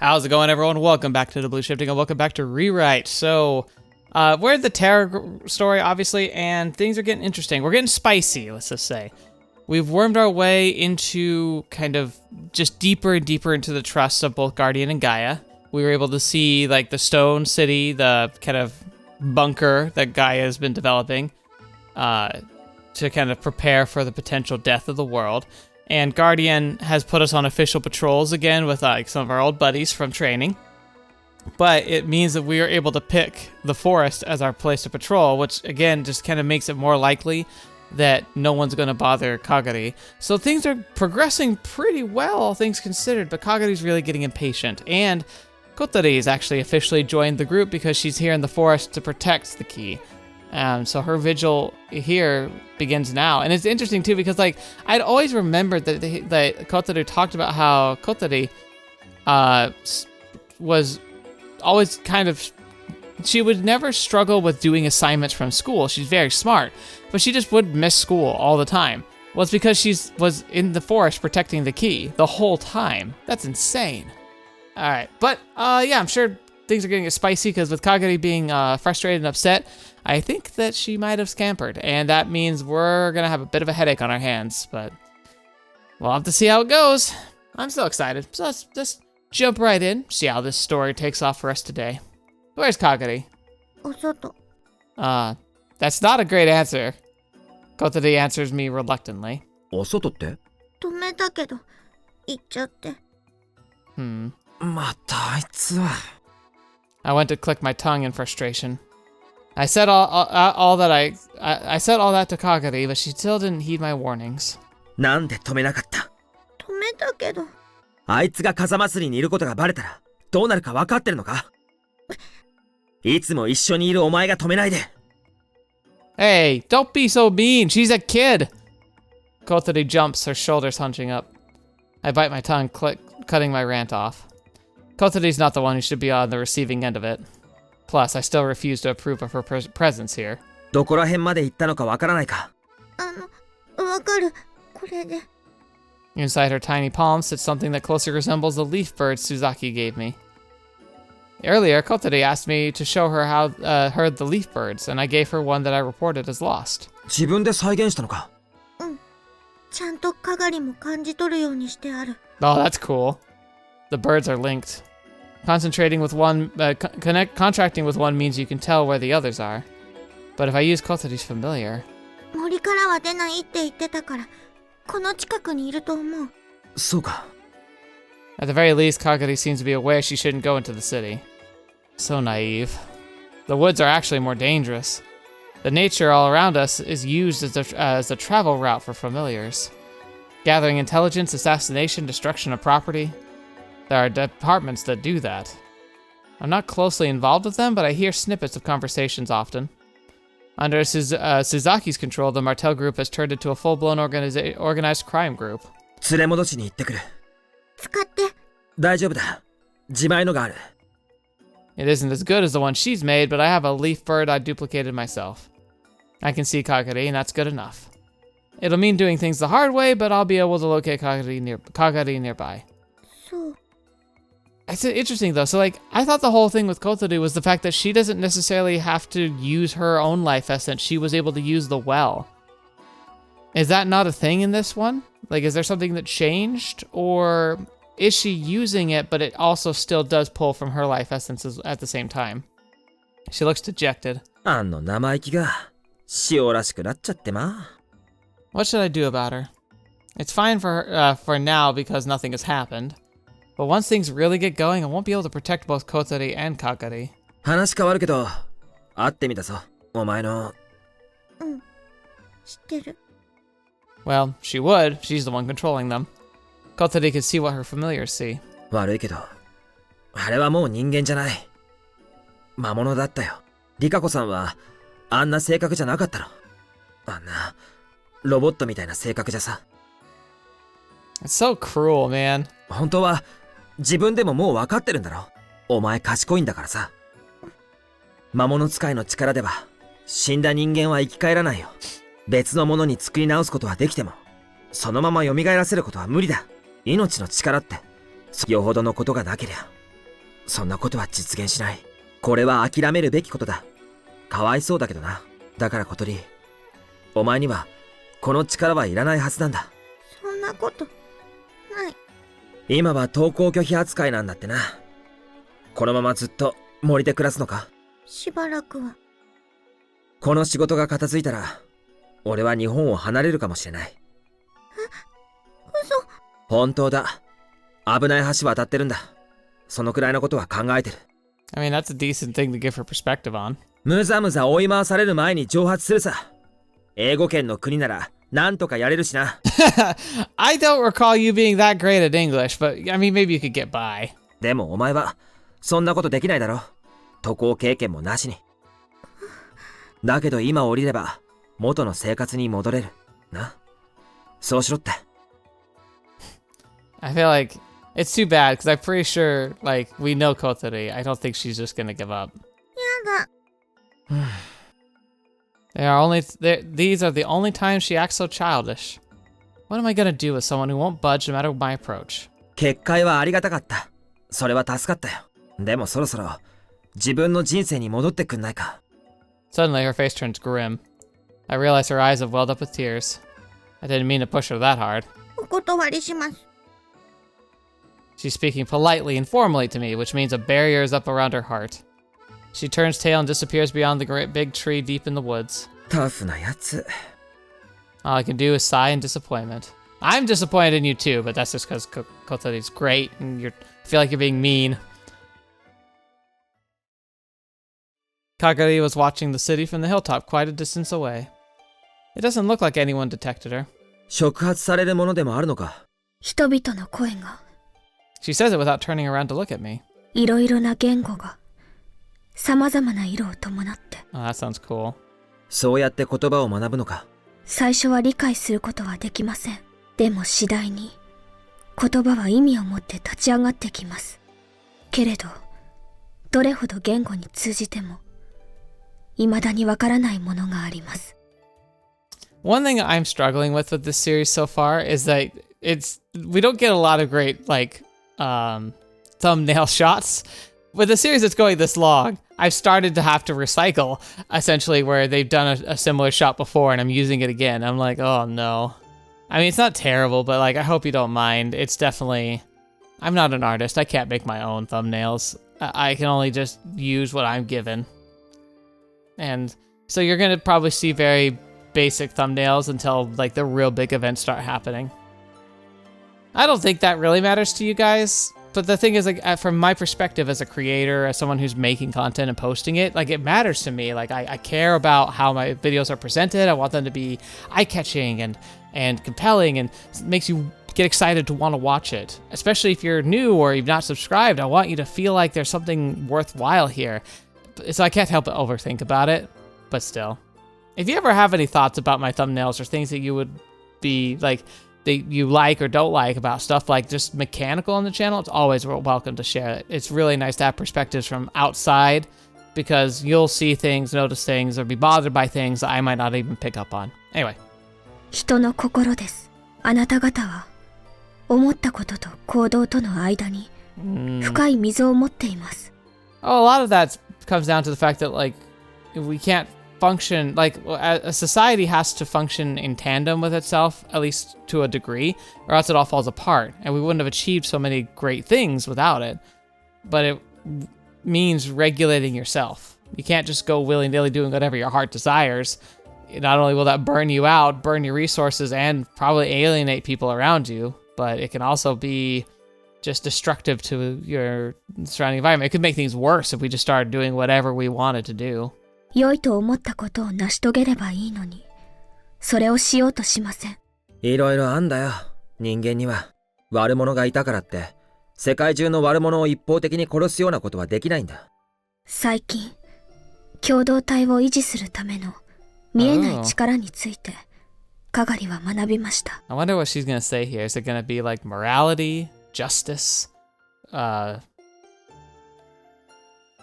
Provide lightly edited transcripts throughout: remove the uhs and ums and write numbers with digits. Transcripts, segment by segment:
How's it going, everyone? Welcome back to TheBlueShifting and welcome back to ReWrite. So, we're at the Terror story, obviously, and things are getting interesting. We're getting spicy, let's just say. We've wormed our way into kind of just deeper and deeper into the trust of both Guardian and Gaia. We were able to see, like, the stone city, the kind of bunker that Gaia has been developing to kind of prepare for the potential death of the world. And Guardian has put us on official patrols again with some of our old buddies from training. But it means that we are able to pick the forest as our place to patrol, which again just kind of makes it more likely that no one's going to bother Kagari. So things are progressing pretty well, all things considered, but Kagari's really getting impatient. And Kotarou has actually officially joined the group because she's here in the forest to protect the key. So her vigil here begins now. And it's interesting, too, because, like, I'd always remembered that Kotarou talked about how Kotarou was always kind of... She would never struggle with doing assignments from school. She's very smart. But she just would miss school all the time. Well, it's because she was in the forest protecting the key the whole time. That's insane. All right. But, yeah, I'm sure things are getting spicy because with Kagari being frustrated and upset, I think that she might have scampered, and that means we're gonna have a bit of a headache on our hands, but we'll have to see how it goes. I'm so excited, so let's just jump right in, see how this story takes off for us today. Where's Kagari? Osoto. That's not a great answer. Kotarou answers me reluctantly. Osoto って? 止めたけど、行っちゃって。またあいつは。I went to click my tongue in frustration. I said all that I said all that to Kagari, but she still didn't heed my warnings. なんで止めなかった？止めたけど。あいつが風祭りにいることがバレたらどうなるか分かってるのか？いつも一緒にいるお前が止めないで。Hey, don't be so mean. She's a kid. Kotarou jumps, her shoulders hunching up. I bite my tongue, cutting my rant off. Kotarou's not the one who should be on the receiving end of it. Plus, I still refuse to approve of her presence here. どこら辺まで行ったのかわからないか？わかる。これで。Inside her tiny palm sits something that closely resembles the leaf bird Suzaki gave me. Earlier, Kotarou asked me to show her how heard the leaf birds, and I gave her one that I reported as lost. 自分で再現したのか？うん。ちゃんとKagariも感じ取るようにしてある。Oh, that's cool. The birds are linked. Contracting with one means you can tell where the others are. But if I use Kotarou's familiar... 森からは出ないって言ってたから、この近くにいると思う。そうか。At the very least, Kagari seems to be aware she shouldn't go into the city. So naive. The woods are actually more dangerous. The nature all around us is used as a travel route for familiars. Gathering intelligence, assassination, destruction of property... There are departments that do that. I'm not closely involved with them, but I hear snippets of conversations often. Under Suzaki's control, the Martel group has turned into a full-blown organized crime group. 連れ戻しに行ってくる。使って。大丈夫だ。自前のがある。It isn't as good as the one she's made, but I have a leaf bird I duplicated myself. I can see Kagari, and that's good enough. It'll mean doing things the hard way, but I'll be able to locate Kagari nearby. そう。It's interesting, though. So, like, I thought the whole thing with Kotarou was the fact that she doesn't necessarily have to use her own life essence. She was able to use the well. Is that not a thing in this one? Like, is there something that changed? Or is she using it, but it also still does pull from her life essences at the same time? She looks dejected. あの生意気が塩らしくなっちゃってま。What should I do about her? It's fine for now because nothing has happened. But once things really get going, I won't be able to protect both Kotarou and Kagari. 話変わるけど、会ってみたぞ、お前の。うん、知ってる。Well, she would. She's the one controlling them. Kotarou could see what her familiars see. 悪いけど、あれはもう人間じゃない。魔物だったよ。リカコさんは、あんな性格じゃなかったろ。あんな、ロボットみたいな性格じゃさ。It's so cruel, man. 本当は、自分でももう分かってるんだろ。お前賢いんだからさ。魔物使いの力では死んだ人間は生き返らないよ。別のものに作り直すことはできても、そのまま蘇らせることは無理だ。命の力ってよほどのことがなけりゃそんなことは実現しない。これは諦めるべきことだ。かわいそうだけどな。だから小鳥、お前にはこの力はいらないはずなんだ。そんなことない。今は登校拒否扱いなんだってな。このままずっと森で暮らすのか？しばらくは。この仕事が片付いたら俺は日本を離れるかもしれない。嘘。本当だ。危ない橋渡ってるんだ。そのくらいのことは考えてる。I mean, that's a decent thing to give her perspective on. むざむざ追い回される前に蒸発するさ。英語圏の国ならなんとかやれるしな。I don't recall you being that great at English, but I mean, maybe you could get by. でもお前はそんなことできないだろ。渡航経験もなしに。だけど今降りれば元の生活に戻れる。な。そうしろって。I feel like it's too bad because I'm pretty sure, like, we know Kotori. I don't think she's just gonna give up. やだ。These are the only times she acts so childish. What am I gonna do with someone who won't budge no matter my approach? 結界はありがたかった。それは助かったよ。でもそろそろ自分の人生に戻ってくんないか。Suddenly, her face turns grim. I realize her eyes have welled up with tears. I didn't mean to push her that hard. お断りします。She's speaking politely and formally to me, which means a barrier is up around her heart. She turns tail and disappears beyond the great big tree deep in the woods. タフなやつ。 All I can do is sigh in disappointment. I'm disappointed in you too, but that's just because Kotori's great and I feel like you're being mean. Kagari was watching the city from the hilltop quite a distance away. It doesn't look like anyone detected her. 触発されるものでもあるのか。人々の声が。She says it without turning around to look at me. いろいろな言語が。様々な色を伴って。Oh, that sounds cool. そうやって言葉を学ぶのか。最初は理解することはできません。でも次第に言葉は意味を持って立ち上がってきます。けれど、どれほど言語に通じても未だにわからないものがあります。One thing I'm struggling with this series so far is that we don't get a lot of great thumbnail shots. With a series that's going this long, I've started to have to recycle, essentially, where they've done a similar shot before and I'm using it again. I'm like, oh no. I mean, it's not terrible, but like, I hope you don't mind. It's definitely... I'm not an artist. I can't make my own thumbnails. I can only just use what I'm given. And so you're gonna probably see very basic thumbnails until like the real big events start happening. I don't think that really matters to you guys. But the thing is, like, from my perspective as a creator, as someone who's making content and posting it, like, it matters to me. Like, I care about how my videos are presented. I want them to be eye-catching and compelling and makes you get excited to want to watch it. Especially if you're new or you've not subscribed, I want you to feel like there's something worthwhile here. So I can't help but overthink about it, but still. If you ever have any thoughts about my thumbnails or things that you would be, like, that you like or don't like about stuff like just mechanical on the channel, it's always welcome to share it. It's really nice to have perspectives from outside because you'll see things, notice things, or be bothered by things that I might not even pick up on. Anyway. 人の心です。あなた方は思ったことと行動との間に深い溝を持っています。Oh, a lot of that comes down to the fact that like we can't function, like a society has to function in tandem with itself, at least to a degree, or else it all falls apart, and we wouldn't have achieved so many great things without it. But it means regulating yourself. You can't just go willy-nilly doing whatever your heart desires. Not only will that burn you out, burn your resources, and probably alienate people around you, but it can also be just destructive to your surrounding environment. It could make things worse if we just started doing whatever we wanted to do. 良いと思ったことを成し遂げればいいのに、それをしようとしません。いろいろあんだよ。人間には悪者がいたからって世界中の悪者を一方的に殺すようなことはできないんだ。最近、共同体を維持するための見えない力について、かがりは学びました。I wonder what she's gonna say here. Is it gonna be like morality, justice?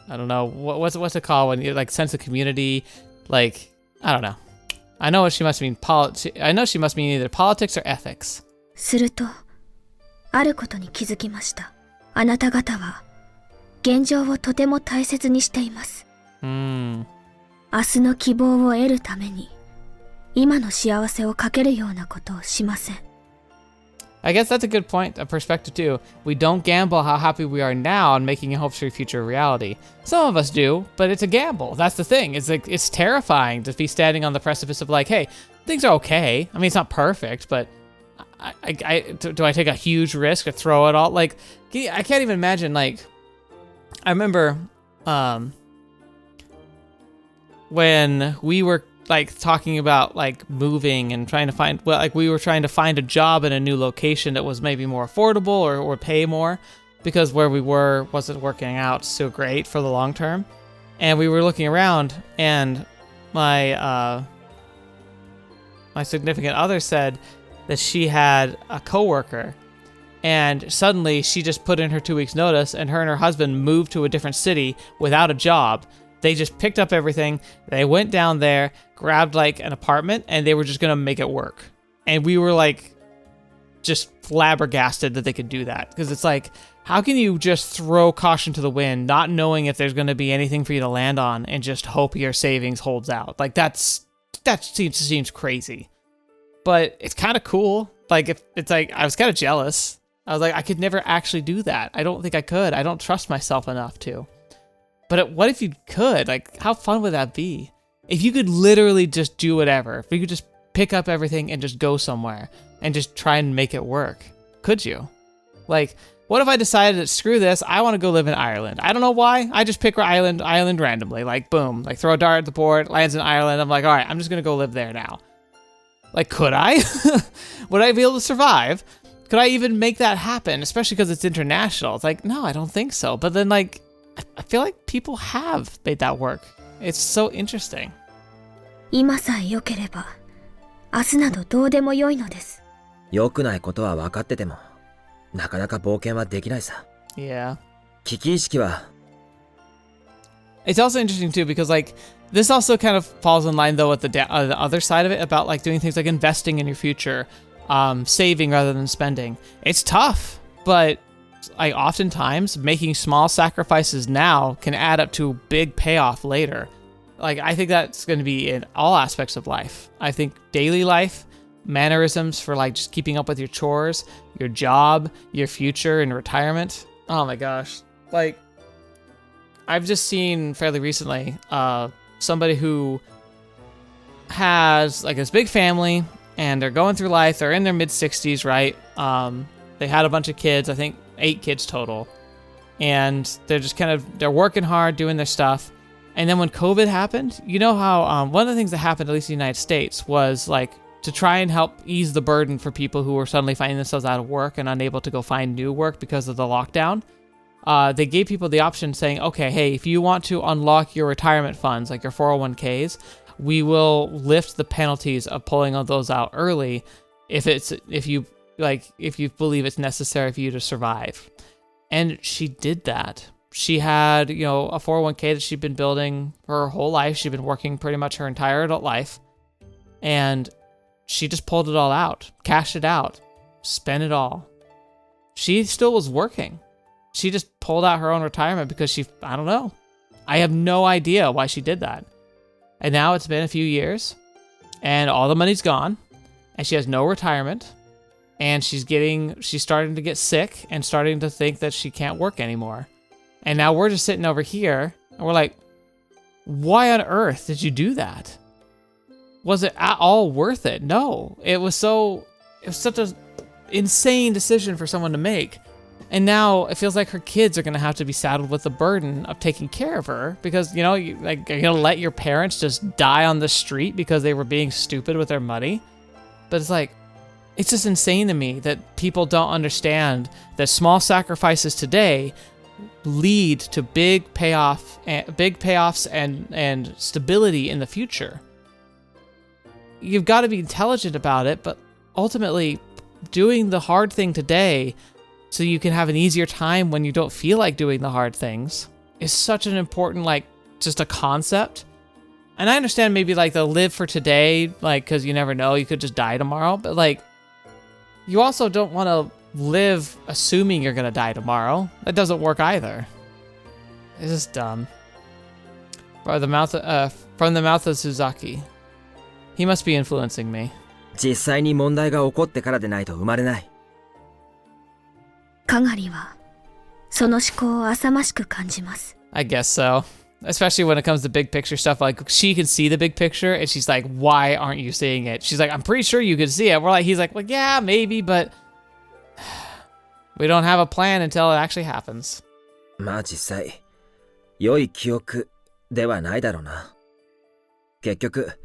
I don't know, what's it called when you like sense of community, like, I don't know. I know what she must mean, I know she must mean either politics or ethics. すると、あることに気づきました。あなた方は、現状をとても大切にしています。Hmm. 明日の希望を得るために、今の幸せをかけるようなことをしません。I guess that's a good point, a perspective too. We don't gamble how happy we are now on making hopes for future reality. Some of us do, but it's a gamble. That's the thing. It's like, it's terrifying to be standing on the precipice of like, hey, things are okay. I mean, it's not perfect, but do I take a huge risk to throw it all? Like, I can't even imagine, like, I remember, when we were like talking about like moving and trying to find, well, like we were trying to find a job in a new location that was maybe more affordable or pay more, because where we were wasn't working out so great for the long term. And we were looking around, and my my significant other said that she had a coworker, and suddenly she just put in her 2 weeks notice, and her husband moved to a different city without a job. They just picked up everything, they went down there, grabbed like an apartment, and they were just gonna make it work. And we were like, just flabbergasted that they could do that. Because it's like, how can you just throw caution to the wind, not knowing if there's gonna be anything for you to land on, and just hope your savings holds out? Like that seems crazy. But it's kind of cool. Like, if it's like, I was kind of jealous. I was like, I could never actually do that. I don't think I could. I don't trust myself enough to. But what if you could? Like, how fun would that be? If you could literally just do whatever. If you could just pick up everything and just go somewhere and just try and make it work. Could you? Like, what if I decided that screw this, I want to go live in Ireland? I don't know why. I just pick island randomly. Like, boom. Like, throw a dart at the board, lands in Ireland. I'm like, all right, I'm just going to go live there now. Like, could I? Would I be able to survive? Could I even make that happen? Especially because it's international. It's like, no, I don't think so. But then, like, I feel like people have made that work. It's so interesting. 今さえ良ければ、明日などどうでも良いのです。良くないことは分かってても、なかなか冒険はできないさ。Yeah. 危機意識は。It's also interesting too because like this also kind of falls in line though with the other side of it about like doing things like investing in your future, saving rather than spending. It's tough, but like oftentimes making small sacrifices now can add up to big payoff later. Like I think that's going to be in all aspects of life. I think daily life, mannerisms for like just keeping up with your chores, your job, your future and retirement. Oh my gosh. Like I've just seen fairly recently somebody who has like this big family and they're going through life. They're in their mid 60s, right? They had a bunch of kids, I think 8 kids total. And they're just they're working hard, doing their stuff. And then when COVID happened, you know how one of the things that happened, at least in the United States, was like to try and help ease the burden for people who were suddenly finding themselves out of work and unable to go find new work because of the lockdown. They gave people the option saying, okay, hey, if you want to unlock your retirement funds, like your 401ks, we will lift the penalties of pulling those out early if you believe it's necessary for you to survive. And she did that. She had, a 401k that she'd been building her whole life. She'd been working pretty much her entire adult life. And she just pulled it all out, cashed it out, spent it all. She still was working. She just pulled out her own retirement because I don't know. I have no idea why she did that. And now it's been a few years and all the money's gone and she has no retirement and she's starting to get sick and starting to think that she can't work anymore. And now we're just sitting over here and we're like, why on earth did you do that? Was it at all worth it? No, it was such an insane decision for someone to make. And now it feels like her kids are going to have to be saddled with the burden of taking care of her because, are you going to let your parents just die on the street because they were being stupid with their money? But it's like, it's just insane to me that people don't understand that small sacrifices today lead to big payoffs and stability in the future. You've got to be intelligent about it, but ultimately doing the hard thing today so you can have an easier time when you don't feel like doing the hard things is such an important, just a concept. And I understand maybe the live for today, because you never know, you could just die tomorrow. But you also don't want to live assuming you're going to die tomorrow. That doesn't work either. This is dumb. From the mouth of Suzaki. He must be influencing me. 実際に問題が起こってからでないと生まれない。かがりはその思考を浅ましく感じます。I guess so. Especially when it comes to big picture stuff. Like, she can see the big picture, and she's like, why aren't you seeing it? She's like, I'm pretty sure you can see it. He's like, well, yeah, maybe, but we don't have a plan until it actually happens. まあ実際、良い記憶ではないだろうな。結局、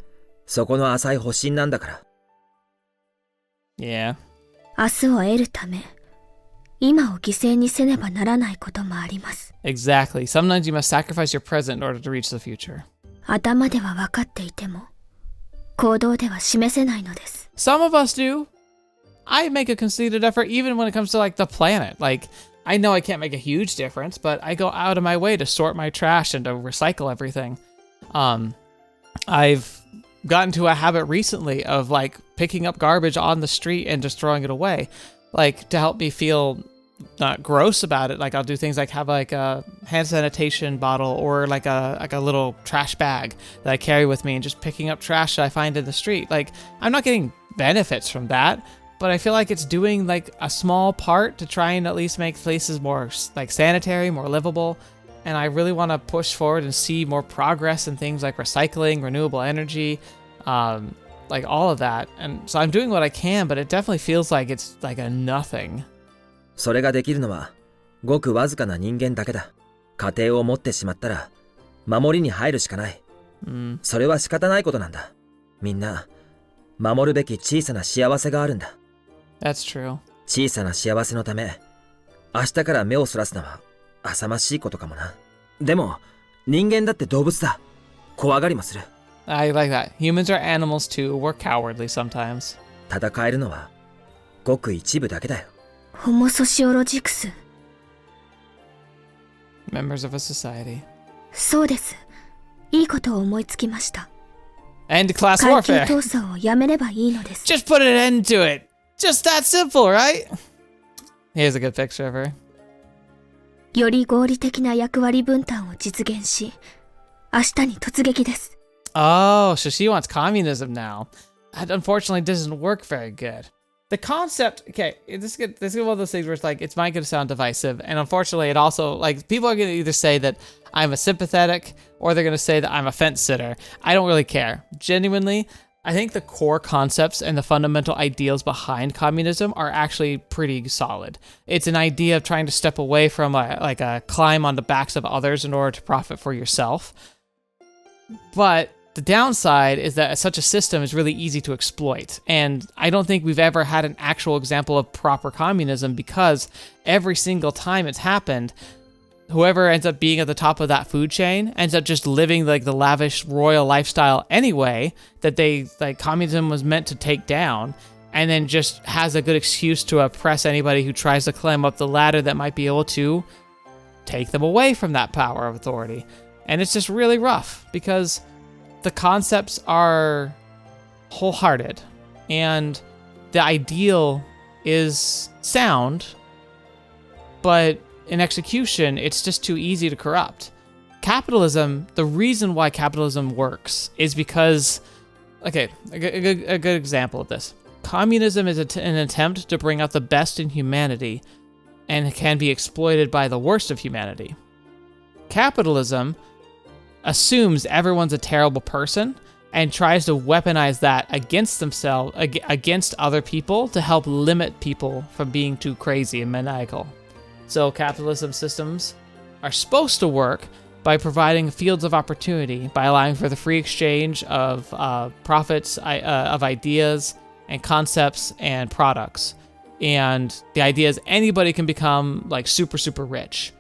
そこの浅い保身なんだから。Yeah. 明日を得るため、今を犠牲にせねばならないこともあります。Exactly. Sometimes you must sacrifice your present in order to reach the future. 頭では分かっていても、行動では示せないのです。Some of us do. I make a conceited effort even when it comes to like the planet. Like, I know I can't make a huge difference, but I go out of my way to sort my trash and to recycle everything. I've gotten to a habit recently of like picking up garbage on the street and just throwing it away, like to help me feel not gross about it. Like I'll do things like have like a hand sanitation bottle or like a little trash bag that I carry with me and just picking up trash that I find in the street. Like I'm not getting benefits from that, but I feel like it's doing like a small part to try and at least make places more like sanitary, more livable. And I really want to push forward and see more progress in things like recycling, renewable energy, like all of that. And so I'm doing what I can, but it definitely feels like it's like a nothing. それができるのは、ごくわずかな人間だけだ。家庭を持ってしまったら、守りに入るしかない。それは仕方ないことなんだ。みんな、守るべき小さな幸せがあるんだ。That's true. 小さな幸せのため、明日から目をそらすのは、浅ましいことかもな。でも、人間だって動物だ。怖がりもする。I like that. Humans are animals too. We're cowardly sometimes. 戦えるのは、ごく一部だけだよ。ホモソシオロジクス。Members of a society. そうです。いいことを思いつきました。End class 階級 warfare. 闘争をやめればいいのです。Just put an end to it. Just that simple, right? Here's a good picture of her. より合理的な役割分担を実現し、明日に突撃です。Oh, so she wants communism now. That unfortunately doesn't work very good. The concept, okay, this is one of those things where it's like, it's might going to sound divisive, and unfortunately it also, like, people are going to either say that I'm a sympathetic, or they're going to say that I'm a fence sitter. I don't really care. Genuinely, I think the core concepts and the fundamental ideals behind communism are actually pretty solid. It's an idea of trying to step away from a climb on the backs of others in order to profit for yourself. But the downside is that such a system is really easy to exploit. And I don't think we've ever had an actual example of proper communism because every single time it's happened, whoever ends up being at the top of that food chain ends up just living like the lavish royal lifestyle anyway that they like communism was meant to take down, and then just has a good excuse to oppress anybody who tries to climb up the ladder that might be able to take them away from that power of authority. And it's just really rough because the concepts are wholehearted and the ideal is sound, but in execution, it's just too easy to corrupt. Capitalism, the reason why capitalism works is because, okay, a good example of this. Communism is an attempt to bring out the best in humanity and can be exploited by the worst of humanity. Capitalism assumes everyone's a terrible person and tries to weaponize that against themselves, against other people, to help limit people from being too crazy and maniacal. So capitalism systems are supposed to work by providing fields of opportunity, by allowing for the free exchange of profits, of ideas and concepts and products. And the idea is anybody can become like super, super rich.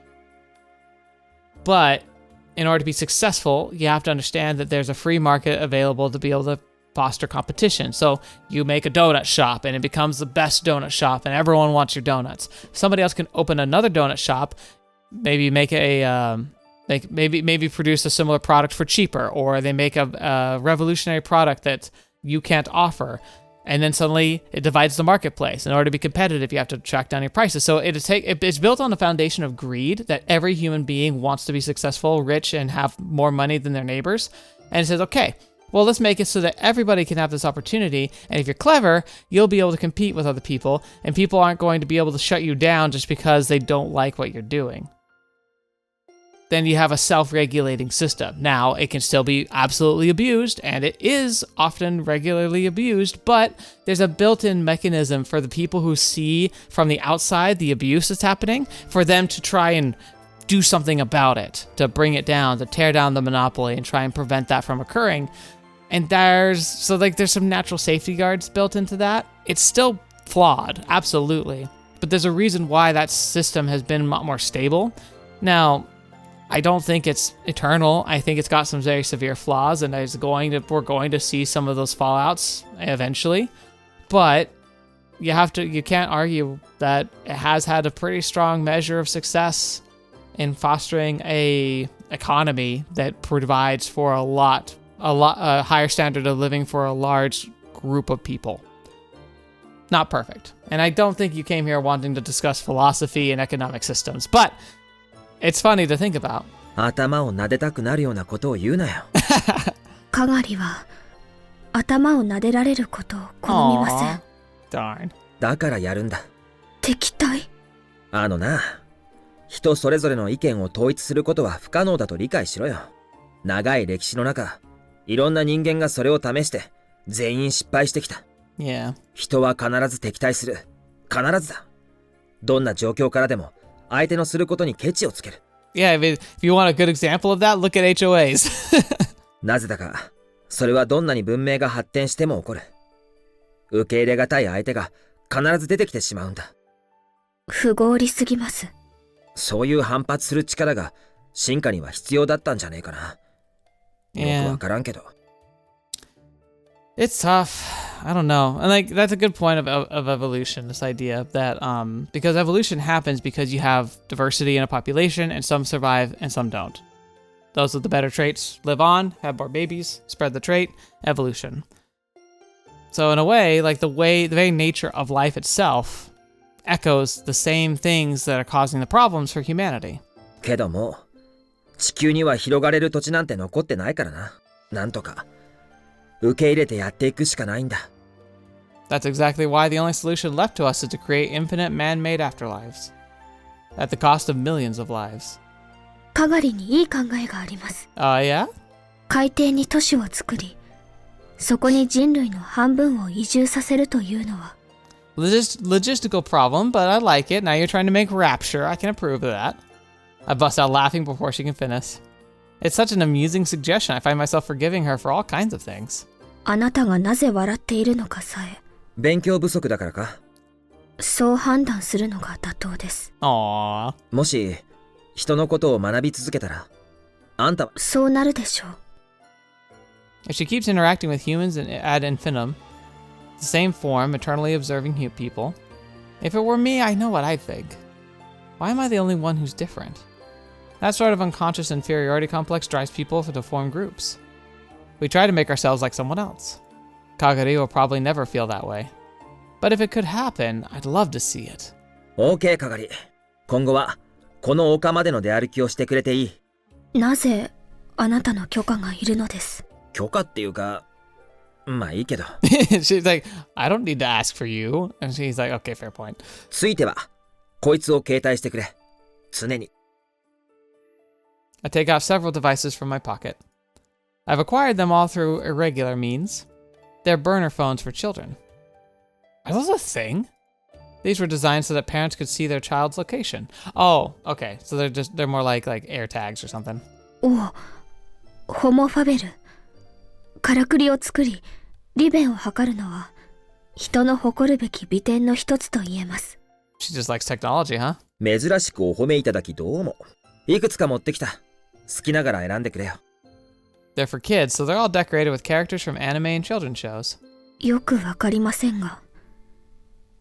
But in order to be successful, you have to understand that there's a free market available to be able to foster competition. So you make a donut shop and it becomes the best donut shop and everyone wants your donuts. Somebody else can open another donut shop, maybe make maybe produce a similar product for cheaper, or they make a revolutionary product that you can't offer. And then suddenly it divides the marketplace. In order to be competitive, you have to track down your prices. So it's built on the foundation of greed, that every human being wants to be successful, rich, and have more money than their neighbors. And it says, okay, well, let's make it so that everybody can have this opportunity. And if you're clever, you'll be able to compete with other people. And people aren't going to be able to shut you down just because they don't like what you're doing. Then you have a self-regulating system. Now, it can still be absolutely abused, and it is often regularly abused, but there's a built-in mechanism for the people who see from the outside the abuse that's happening, for them to try and do something about it, to bring it down, to tear down the monopoly and try and prevent that from occurring. And there's some natural safety guards built into that. It's still flawed, absolutely, but there's a reason why that system has been a lot more stable. Now, I don't think it's eternal. I think it's got some very severe flaws, and we're going to see some of those fallouts eventually. But you can't argue that it has had a pretty strong measure of success in fostering a economy that provides for a higher standard of living for a large group of people. Not perfect. And I don't think you came here wanting to discuss philosophy and economic systems, but it's funny to think about. 頭を撫でたくなるようなことを言うなよ。かがりは頭を撫でられることを好みません。Darn. だからやるんだ。敵対？な、人それぞれの意見を統一することは不可能だと理解しろよ。長い歴史の中、いろんな人間がそれを試して全員失敗してきた。Yeah. 人は必ず敵対する。必ずだ。どんな状況からでも相手のすることにケチをつける。Yeah, if you want a good example of that, look at HOAs. なぜだか、それはどんなに文明が発展しても起こる。受け入れがたい相手が必ず出てきてしまうんだ。不合理すぎます。そういう反発する力が進化には必要だったんじゃねえかな。よくわからんけど。It's tough. I don't know. And that's a good point of evolution, this idea that because evolution happens because you have diversity in a population and some survive and some don't. Those with the better traits live on, have more babies, spread the trait, evolution. So in a way, the very nature of life itself echoes the same things that are causing the problems for humanity. けども、地球には広がれる土地なんて残ってないからな。なんとか受け入れてやっていくしかないんだ。That's exactly why the only solution left to us is to create infinite man-made afterlives, at the cost of millions of lives. かがりにいい考えがあります。Yeah? 海底に都市を作り、そこに人類の半分を移住させるというのは。Logistical problem, but I like it. Now you're trying to make rapture. I can approve of that. I bust out laughing before she can finish. It's such an amusing suggestion. I find myself forgiving her for all kinds of things. あなたがなぜ笑っているのかさえ。勉強不足だからか。そう判断するのが妥当です。Aww. もし人のことを学び続けたら、あんたはそうなるでしょう。If she keeps interacting with humans ad infinitum, the same form, eternally observing people, if it were me, I know what I'd think. Why am I the only one who's different? That sort of unconscious inferiority complex drives people to form groups. We try to make ourselves like someone else. Kagari will probably never feel that way. But if it could happen, I'd love to see it. OK, かがり。今後はこの丘までの出歩きをしてくれていい。なぜあなたの許可がいるのです。許可っていうか、まあいいけど。She's like, I don't need to ask for you. And she's like, okay, fair point. ついては、こいつを携帯してくれ。常に。I take out several devices from my pocket. I've acquired them all through irregular means. They're burner phones for children. Are those a thing? These were designed so that parents could see their child's location. Oh, okay. So they're more like air tags or something. おお、ホモファベル。からくりを作り、利便を図るのは、人の誇るべき美点の一つと言えます。She just likes technology, huh? 珍しくお褒めいただきどうも。いくつか持ってきた。好きながら選んでくれよ。They're for kids, so they're all decorated with characters from anime and children's shows. よくわかりませんが、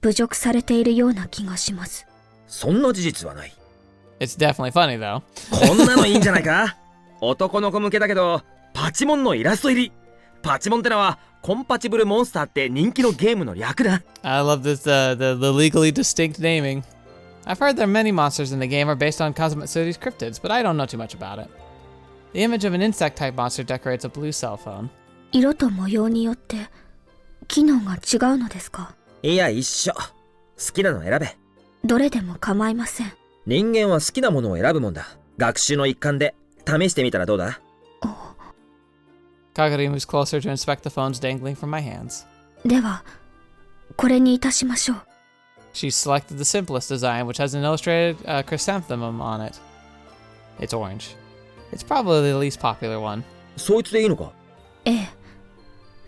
侮辱されているような気がします。そんな事実はない。It's definitely funny, though. こんなのいいんじゃないか。男の子向けだけど、パチモンのイラスト入り。パチモンってのはコンパチブルモンスターって人気のゲームの略だ。I love this, the legally distinct naming. I've heard that many monsters in the game are based on Kazamatsuri's cryptids, but I don't know too much about it. The image of an insect-type monster decorates a blue cell phone. 色と模様によって機能が違うのですか？いや、一緒。好きなの選べ。どれでも構いません。人間は好きなものを選ぶもんだ。学習の一環で試してみたらどうだ？ Kagari moves closer to inspect the phones dangling from my hands. では、これにいたしましょう。She selected the simplest design, which has an illustrated chrysanthemum on it. It's orange. It's probably the least popular one. そいつでいいのか？ええ。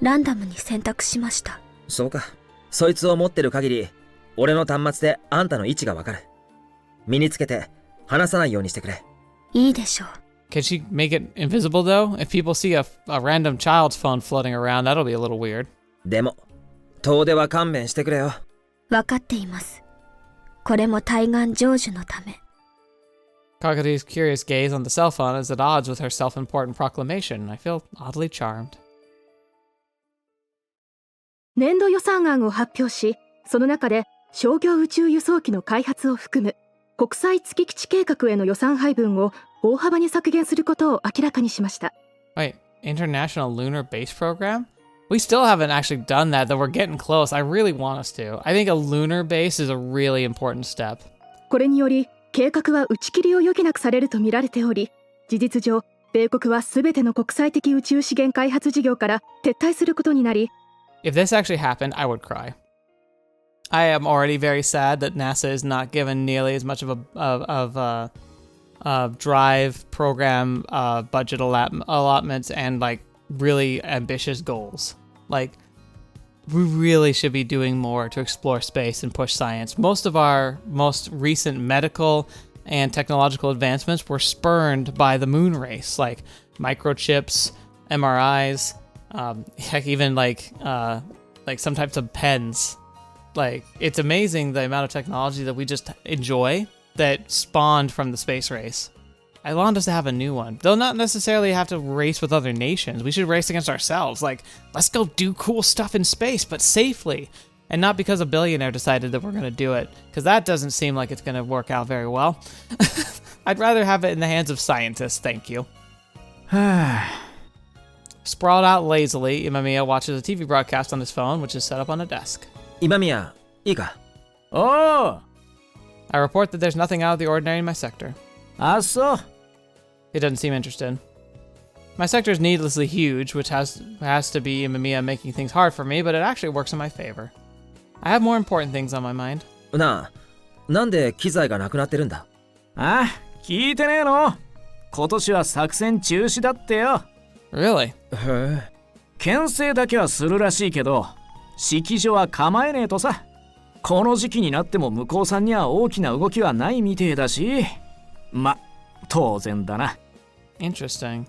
ランダムに選択しました。そうか。そいつを持ってる限り、俺の端末であんたの位置がわかる。身につけて離さないようにしてくれ。いいでしょう。Can she make it invisible though? If people see a random child's phone floating around, that'll be a little weird. でも、遠出は勘弁してくれよ。わかっています。これも対岸成就のため。Kagari's curious gaze on the cell phone is at odds with her self-important proclamation. I feel oddly charmed. 年度予算案を発表し、その中で商業宇宙輸送機の開発を含む国際月基地計画への予算配分を大幅に削減することを明らかにしました。Wait, International Lunar Base Program? We still haven't actually done that, though we're getting close. I really want us to. I think a lunar base is a really important step. これにより、計画は打ち切りを余儀なくされると見られており、事実上、米国は全ての国際的宇宙資源開発事業から撤退することになり、If this actually happened, I would cry. I am already very sad that NASA is not given nearly as much of a drive program budget allotments and like really ambitious goals. Like we really should be doing more to explore space and push science. Most of our most recent medical and technological advancements were spurned by the moon race, like microchips, MRIs, heck, even like some types of pens. Like, it's amazing the amount of technology that we just enjoy that spawned from the space race. I want us to have a new one. They'll not necessarily have to race with other nations. We should race against ourselves. Like, let's go do cool stuff in space, but safely. And not because a billionaire decided that we're going to do it, because that doesn't seem like it's going to work out very well. I'd rather have it in the hands of scientists, thank you. Sprawled out lazily, Imamiya watches a TV broadcast on his phone, which is set up on a desk. 今宮、いいか？ Oh! I report that there's nothing out of the ordinary in my sector. So? He doesn't seem interested. My sector is needlessly huge, which has to be Imamiya making things hard for me, but it actually works in my favor. I have more important things on my mind. なあ、なんで機材がなくなってるんだ？あ、聞いてねえの？今年は作戦中止だってよ。Really? へえ。牽制だけはするらしいけど、指揮所は構えねえとさ。この時期になっても向こうさんには大きな動きはないみてえだし。ま、当然だな。Interesting.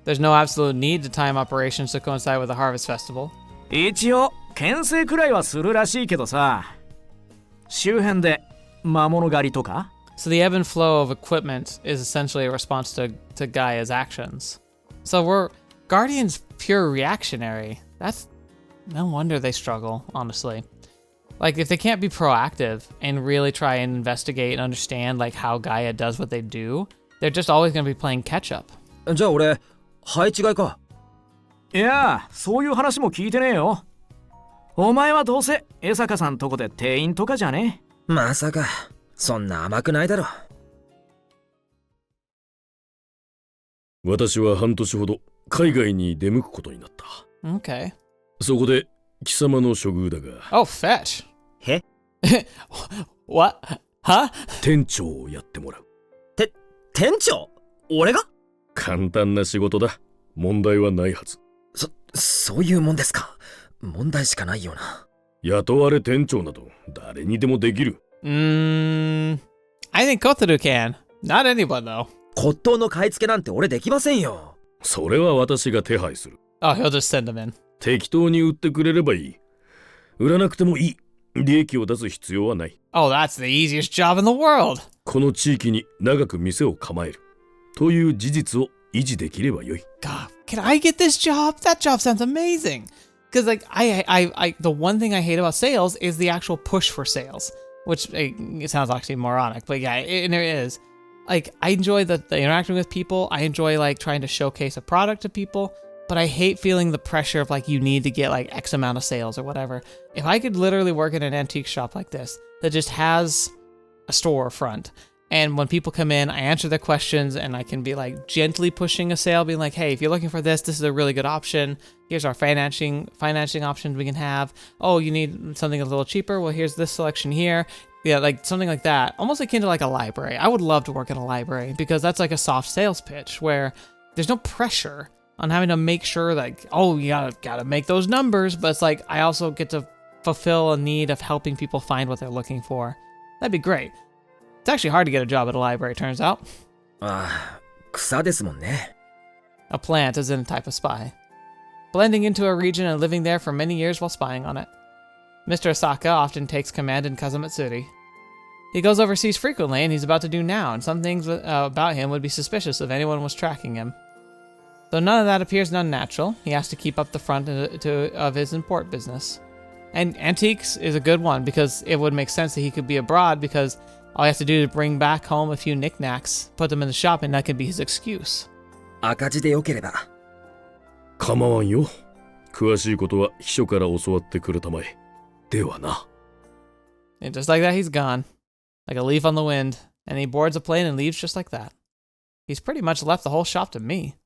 There's no absolute need to time operations to coincide with the Harvest Festival. 一応、牽制くらいはするらしいけどさ。周辺で魔物狩りとか？ So the ebb and flow of equipment is essentially a response to Gaia's actions. So we're Guardians pure reactionary. That's no wonder they struggle, honestly. Like if they can't be proactive and really try and investigate and understand like how Gaia does what they do, they're just always going to be playing catch up. じゃあ俺、配置換えか？いや、そういう話も聞いてねえよ。お前はどうせ江坂さんとこで店員とかじゃね？まさか、そんな甘くないだろ。私は半年ほど海外に出向くことになった。Okay. そこで貴様の処遇だが。Oh, fetch. へWhat? Huh? 店長をやってもらう。店長？俺が？簡単な仕事だ。問題はないはず。そういうもんですか。問題しかないよな。雇われ店長など誰にでもできる。I think Kotarou can. Not anyone though. 骨董の買い付けなんて俺できませんよ。それは私が手配する。Oh, he'll just send them in. 適当に売ってくれればいい。売らなくてもいい。利益を出す必要はない。Oh, that's the easiest job in the world. この地域に長く店を構えるという事実を維持できればよい。God, can I get this job? That job sounds amazing. Because like the one thing I hate about sales is the actual push for sales, which it sounds actually moronic, but yeah, it is. Like I enjoy the interacting with people. I enjoy like trying to showcase a product to people, but I hate feeling the pressure of like you need to get like X amount of sales or whatever. If I could literally work in an antique shop like this that just has a storefront, and when people come in, I answer their questions and I can be like gently pushing a sale, being like, hey, if you're looking for this, this is a really good option. Here's our financing options we can have. Oh, you need something a little cheaper? Well, here's this selection here. Yeah, like something like that. Almost akin to like a library. I would love to work in a library because that's like a soft sales pitch where there's no pressure on having to make sure like, oh, you gotta make those numbers. But it's like, I also get to fulfill a need of helping people find what they're looking for. That'd be great. It's actually hard to get a job at a library, turns out. 草ですもんね。 A plant is in a type of spy. Blending into a region and living there for many years while spying on it. Mr. Esaka often takes command in Kazamatsuri. He goes overseas frequently, and he's about to do now, and some things about him would be suspicious if anyone was tracking him. Though none of that appears unnatural, he has to keep up the front of his import business. And antiques is a good one, because it would make sense that he could be abroad, because all he has to do is bring back home a few knickknacks, put them in the shop, and that could be his excuse. 赤字でよければ。構わんよ。詳しいことは秘書から教わってくれたまえ。ではな。 And just like that, he's gone. Like a leaf on the wind. And he boards a plane and leaves just like that. He's pretty much left the whole shop to me.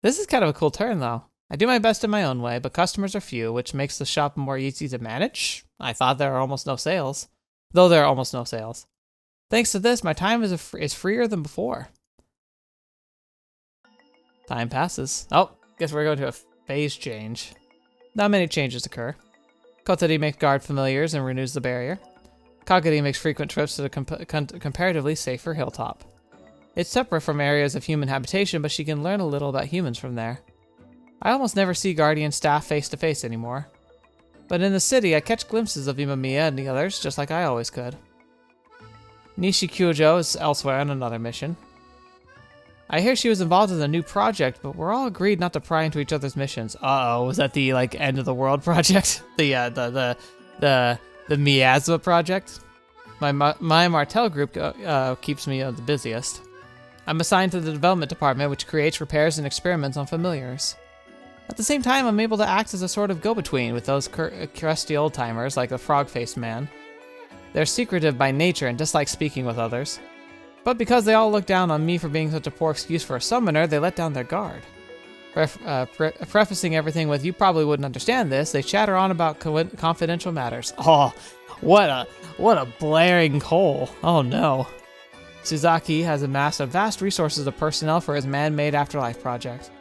This is kind of a cool turn, though. I do my best in my own way, but customers are few, which makes the shop more easy to manage. I thought there are almost no sales. Though there are almost no sales. Thanks to this, my time is freer than before. Time passes. Oh, guess we're going to a phase change. Not many changes occur. Kotarou makes guard familiars and renews the barrier. Kagari makes frequent trips to the comparatively safer hilltop. It's separate from areas of human habitation, but she can learn a little about humans from there. I almost never see Guardian staff face to face anymore. But in the city, I catch glimpses of Imamiya and the others, just like I always could. Nishikujo is elsewhere on another mission. I hear she was involved in a new project, but we're all agreed not to pry into each other's missions. Uh-oh, was that the like end of the world project? the miasma project? My Martel group keeps me the busiest. I'm assigned to the development department, which creates, repairs, and experiments on familiars. At the same time, I'm able to act as a sort of go-between with those crusty old-timers like the frog-faced man. They're secretive by nature and dislike speaking with others. But because they all look down on me for being such a poor excuse for a summoner, they let down their guard. Prefacing everything with, you probably wouldn't understand this, they chatter on about confidential matters. Oh, what a blaring coal. Oh no. Suzaki has amassed a vast resources of personnel for his man-made afterlife project.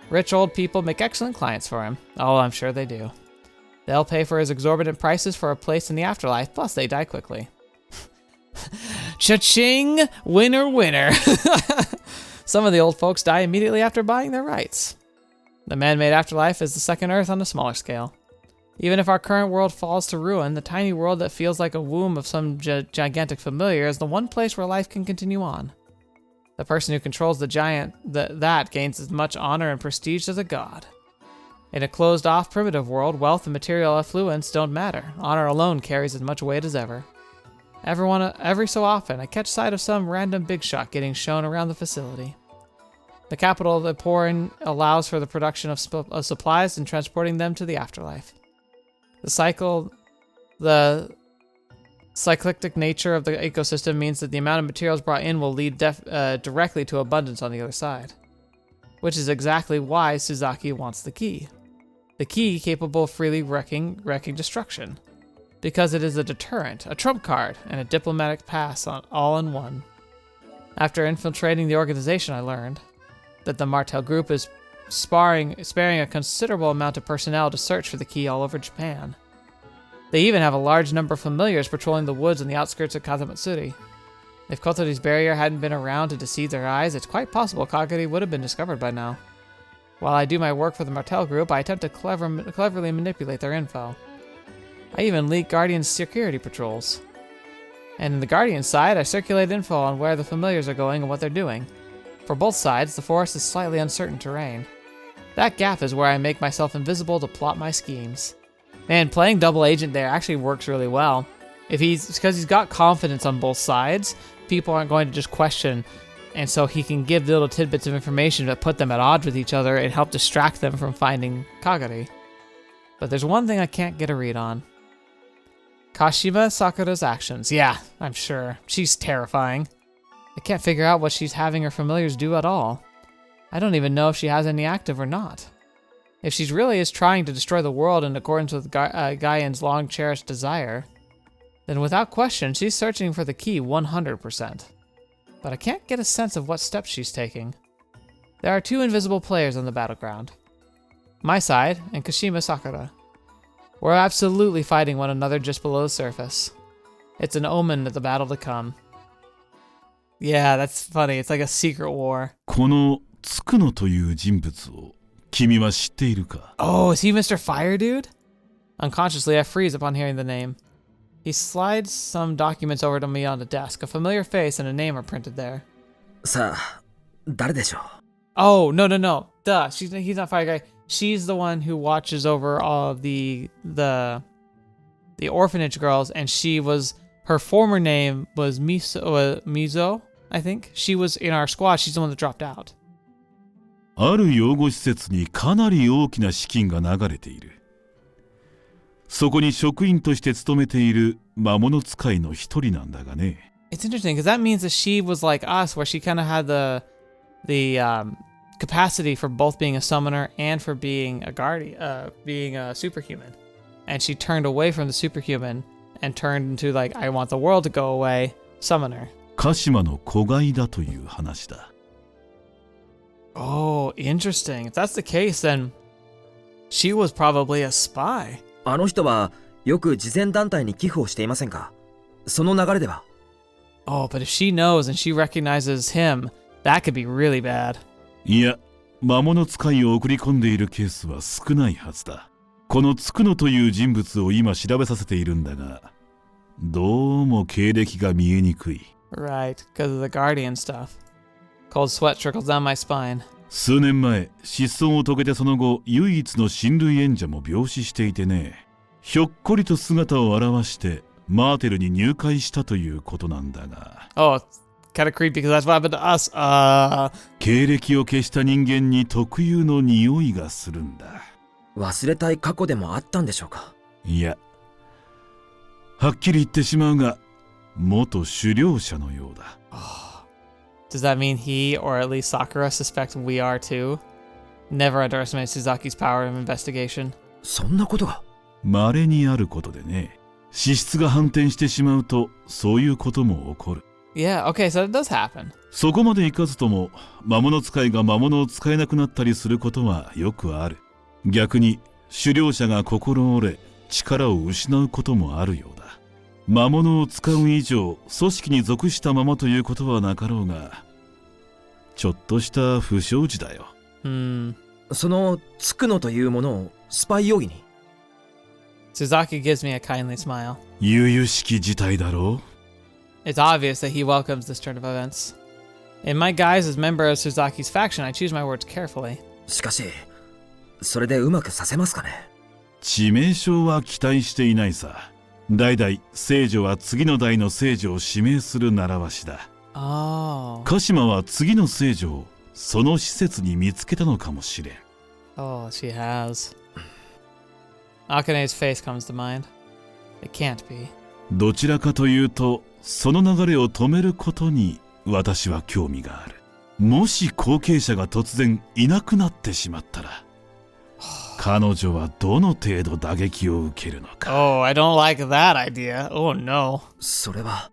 Rich old people make excellent clients for him. Oh, I'm sure they do. They'll pay for his exorbitant prices for a place in the afterlife, plus they die quickly. Cha-ching! Winner, winner! Some of the old folks die immediately after buying their rights. The man-made afterlife is the second Earth on a smaller scale. Even if our current world falls to ruin, the tiny world that feels like a womb of some gigantic familiar is the one place where life can continue on. The person who controls the giant that gains as much honor and prestige as a god. In a closed-off primitive world, wealth and material affluence don't matter. Honor alone carries as much weight as ever. Every so often, I catch sight of some random big shot getting shown around the facility. The capital of the poor allows for the production of supplies and transporting them to the afterlife. The cyclic nature of the ecosystem means that the amount of materials brought in will lead directly to abundance on the other side. Which is exactly why Suzaki wants the key. The key capable of freely wrecking destruction. Because it is a deterrent, a trump card, and a diplomatic pass on all in one. After infiltrating the organization, I learned that the Martel group is sparing a considerable amount of personnel to search for the key all over Japan. They even have a large number of familiars patrolling the woods on the outskirts of Kazamatsuri. If Kotaru's barrier hadn't been around to deceive their eyes, it's quite possible Kagari would have been discovered by now. While I do my work for the Martel group, I attempt to cleverly manipulate their info. I even leak Guardian's security patrols. And in the Guardian side, I circulate info on where the familiars are going and what they're doing. For both sides, the forest is slightly uncertain terrain. That gap is where I make myself invisible to plot my schemes. Man, playing double agent there actually works really well. Because he's got confidence on both sides, people aren't going to just question, and so he can give little tidbits of information that put them at odds with each other and help distract them from finding Kagari. But there's one thing I can't get a read on. Kashima Sakura's actions. Yeah, I'm sure. She's terrifying. I can't figure out what she's having her familiars do at all. I don't even know if she has any active or not. If she really is trying to destroy the world in accordance with Gaian's long-cherished desire, then without question, she's searching for the key 100%. But I can't get a sense of what steps she's taking. There are two invisible players on the battleground. My side and Kashima Sakura. We're absolutely fighting one another just below the surface. It's an omen of the battle to come. Yeah, that's funny. It's like a secret war. このつくのという人物を君は知っているか? Oh, is he Mr. Fire Dude? Unconsciously, I freeze upon hearing the name. He slides some documents over to me on the desk. A familiar face and a name are printed there. さあ、誰でしょう? Oh, no. Duh, he's not Fire Guy. She's the one who watches over all of the orphanage girls, and her former name was Mizo, I think. She was in our squad. She's the one that dropped out. ある養護施設にかなり大きな資金が流れている。そこに職員として勤めている魔物使いの一人なんだがね。It's interesting because that means that she was like us, where she kind of had the capacity for both being a summoner and for being a guardian, being a superhuman. And she turned away from the superhuman and turned into like, I want the world to go away, summoner. 鹿島の子飼いだという話だ。Oh, interesting. If that's the case, then she was probably a spy. あの人はよく慈善団体に寄付をしていませんか? その流れでは? Oh, but if she knows and she recognizes him, that could be really bad. いや、魔物使いを送り込んでいるケースは少ないはずだ。このつくのという人物を今調べさせているんだが、どうも経歴が見えにくい。Right, because of the guardian stuff. Cold sweat trickles down my spine. 数年前、失踪を遂げてその後、唯一の親類縁者も病死していてね、ひょっこりと姿を現して、マーテルに入会したということなんだが。Oh, kind of creepy because that's what happened to us. 経歴を消した人間に特有の匂いがするんだ。忘れたい過去でもあったんでしょうか? いや、はっきり言ってしまうが、元狩猟者のようだ。Does that mean he, or at least Sakura, suspect we are too? Never underestimate Suzaki's power of investigation. そんなことが? 稀にあることでね。資質が反転してしまうと、そういうことも起こる。Yeah, okay, so it does happen. そこまでいかずとも、魔物使いが魔物を使えなくなったりすることはよくある。逆に、狩猟者が心折れ、力を失うこともあるようだ。魔物を使う以上、組織に属したままということはなかろうが、ちょっとした不祥事だよ。そのつくのというものをスパイ容疑に? Suzaki gives me a kindly smile. 悠々しき事態だろう? It's obvious that he welcomes this turn of events. In my guise as member of Suzaki's faction, I choose my words carefully. しかし、それでうまくさせますかね? 致命傷は期待していないさ。代々聖女は次の代の聖女を指名する習わしだ。鹿島は次の聖女をその施設に見つけたのかもしれん。Oh, she has. Akane's face comes to mind. It can't be. どちらかというと、その流れを止めることに私は興味がある。もし後継者が突然いなくなってしまったら、彼女はどの程度打撃を受けるのか。Oh, I don't like that idea. Oh no. それは。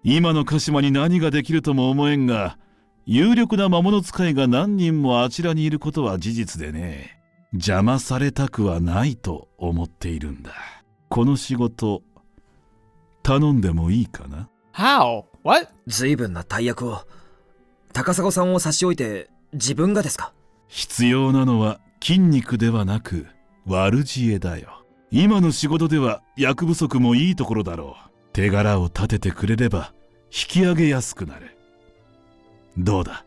今の鹿島に何ができるとも思えんが、有力な魔物使いが何人もあちらにいることは事実でね、邪魔されたくはないと思っているんだ。この仕事、頼んでもいいかな? How? What? 随分な大役を、高砂さんを差し置いて自分がですか? 必要なのは筋肉ではなく悪知恵だよ。今の仕事では役不足もいいところだろう。手柄を立ててくれれば引き上げやすくなる。どうだ?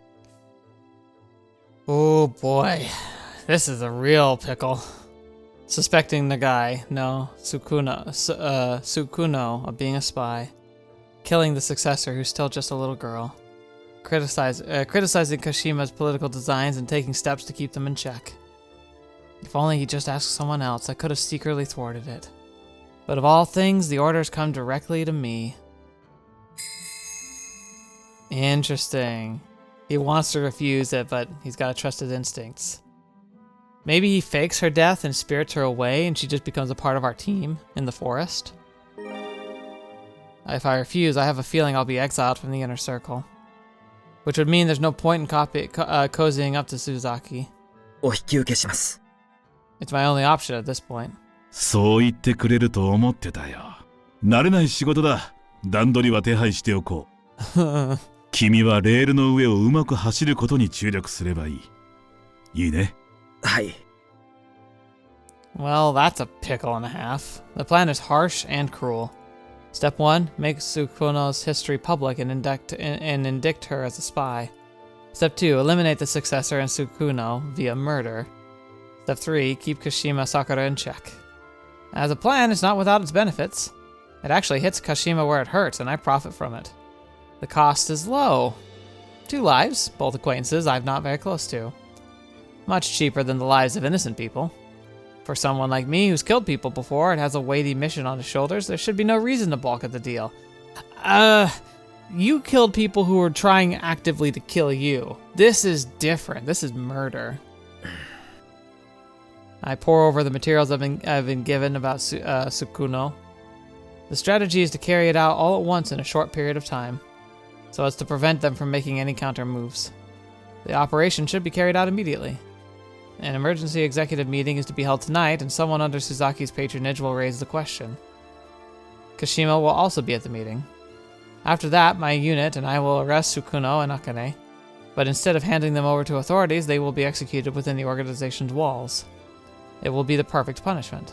Oh boy. This is a real pickle. Suspecting Nagai, no, Sukuno of being a spy. Killing the successor who's still just a little girl. Criticizing Kashima's political designs and taking steps to keep them in check. If only he just asked someone else, I could have secretly thwarted it. But of all things, the orders come directly to me. Interesting. He wants to refuse it, but he's got to trust his instincts. Maybe he fakes her death and spirits her away and she just becomes a part of our team in the forest? If I refuse, I have a feeling I'll be exiled from the inner circle. Which would mean there's no point in cozying up to Suzaki. お引き受けします。 It's my only option at this point. そう言ってくれると思ってたよ。慣れない仕事だ。段取りは手配しておこう。君はレールの上をうまく走ることに注力すればいい。いいね。はい。 Well, that's a pickle and a half. The plan is harsh and cruel. Step 1, make Sukuno's history public and indict her as a spy. Step 2, eliminate the successor and Sukuno via murder. Step 3, keep Kashima Sakura in check. As a plan, it's not without its benefits. It actually hits Kashima where it hurts, and I profit from it. The cost is low. 2 lives, both acquaintances I'm not very close to. Much cheaper than the lives of innocent people. For someone like me who's killed people before and has a weighty mission on his shoulders, there should be no reason to balk at the deal. You killed people who were trying actively to kill you. This is different. This is murder. I pore over the materials I've been given about Sukuno. The strategy is to carry it out all at once in a short period of time, so as to prevent them from making any counter moves. The operation should be carried out immediately. An emergency executive meeting is to be held tonight, and someone under Suzaki's patronage will raise the question. Kashima will also be at the meeting. After that, my unit and I will arrest Sukuno and Akane, but instead of handing them over to authorities, they will be executed within the organization's walls. It will be the perfect punishment.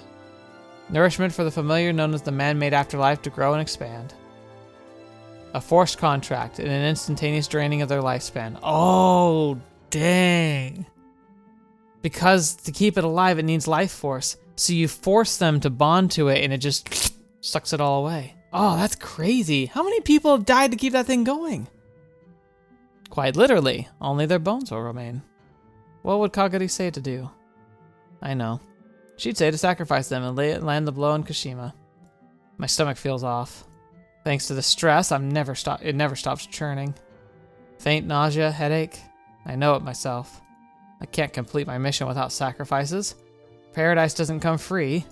Nourishment for the familiar known as the man-made afterlife to grow and expand. A forced contract and an instantaneous draining of their lifespan. Oh, dang. Because to keep it alive, it needs life force. So you force them to bond to it and it just sucks it all away. Oh, that's crazy. How many people have died to keep that thing going? Quite literally, only their bones will remain. What would Kagari say to do? I know. She'd say to sacrifice them and land the blow on Kashima. My stomach feels off. Thanks to the stress, it never stops churning. Faint nausea, headache. I know it myself. I can't complete my mission without sacrifices. Paradise doesn't come free.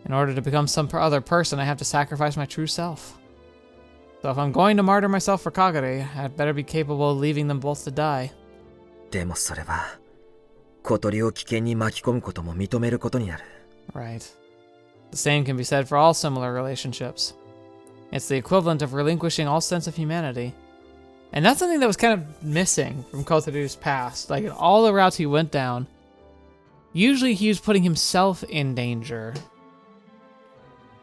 In order to become some other person, I have to sacrifice my true self. So if I'm going to martyr myself for Kagari, I'd better be capable of leaving them both to die. でもそれは小鳥を危険に巻き込むことも認めることになる。 Right. The same can be said for all similar relationships. It's the equivalent of relinquishing all sense of humanity. And that's something that was kind of missing from Kotaru's past. Like, in all the routes he went down, usually he was putting himself in danger.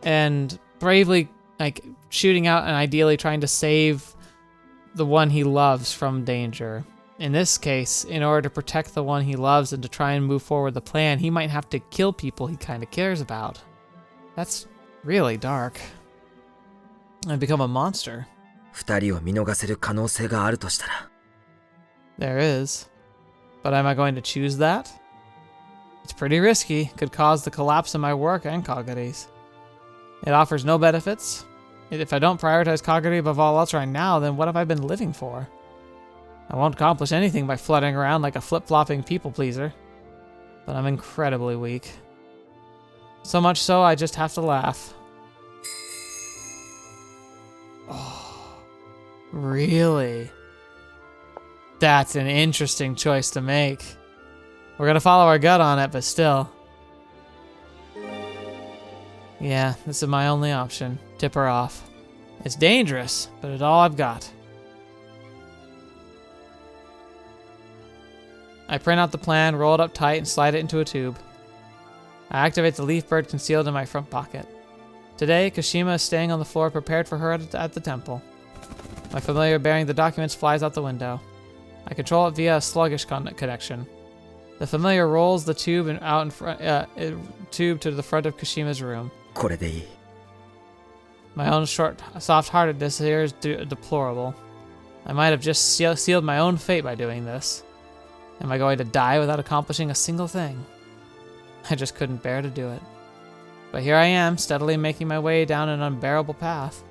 And bravely, like, shooting out and ideally trying to save the one he loves from danger. In this case, in order to protect the one he loves and to try and move forward the plan, he might have to kill people he kind of cares about. That's really dark. And become a monster. 二人を見逃せる可能性があるとしたら。 There is. But am I going to choose that? It's pretty risky. Could cause the collapse of my work and Kagari's. It offers no benefits. If I don't prioritize Kagari above all else right now, then what have I been living for? I won't accomplish anything by fluttering around like a flip-flopping people-pleaser. But I'm incredibly weak. So much so, I just have to laugh. Oh. Really? That's an interesting choice to make. We're gonna follow our gut on it, but still. Yeah, this is my only option. Tip her off. It's dangerous, but it's all I've got. I print out the plan, roll it up tight, and slide it into a tube. I activate the leaf bird concealed in my front pocket. Today, Kashima is staying on the floor prepared for her at the temple. My familiar bearing the documents flies out the window. I control it via a sluggish connection. The familiar rolls the tube and out in front, tube to the front of Kashima's room. これでいい。 My own short, soft-heartedness here is deplorable. I might have just sealed my own fate by doing this. Am I going to die without accomplishing a single thing? I just couldn't bear to do it. But here I am, steadily making my way down an unbearable path.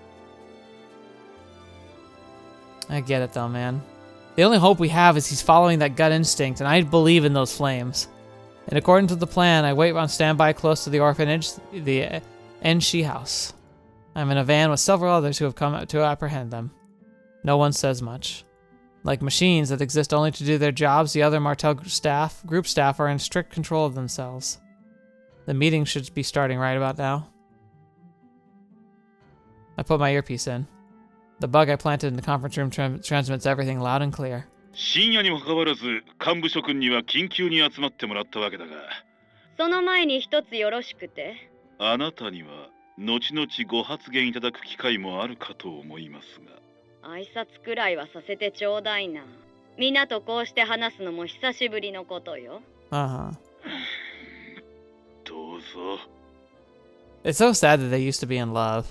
I get it though, man. The only hope we have is he's following that gut instinct, and I believe in those flames. And according to the plan, I wait on standby close to the orphanage, the Enshi house. I'm in a van with several others who have come to apprehend them. No one says much. Like machines that exist only to do their jobs, the other Martel group staff are in strict control of themselves. The meeting should be starting right about now. I put my earpiece in. The bug I planted in the conference room transmits everything loud and clear. 深夜にもかかわらず幹部諸君には緊急に集まってもらったわけだが、その前に一つよろしくて。あなたには後々ご発言いただく機会もあるかと思いますが。挨拶くらいはさせてちょうだいな。みんなとこうして話すのも久しぶりのことよ。どうぞ。It's so sad that they used to be in love.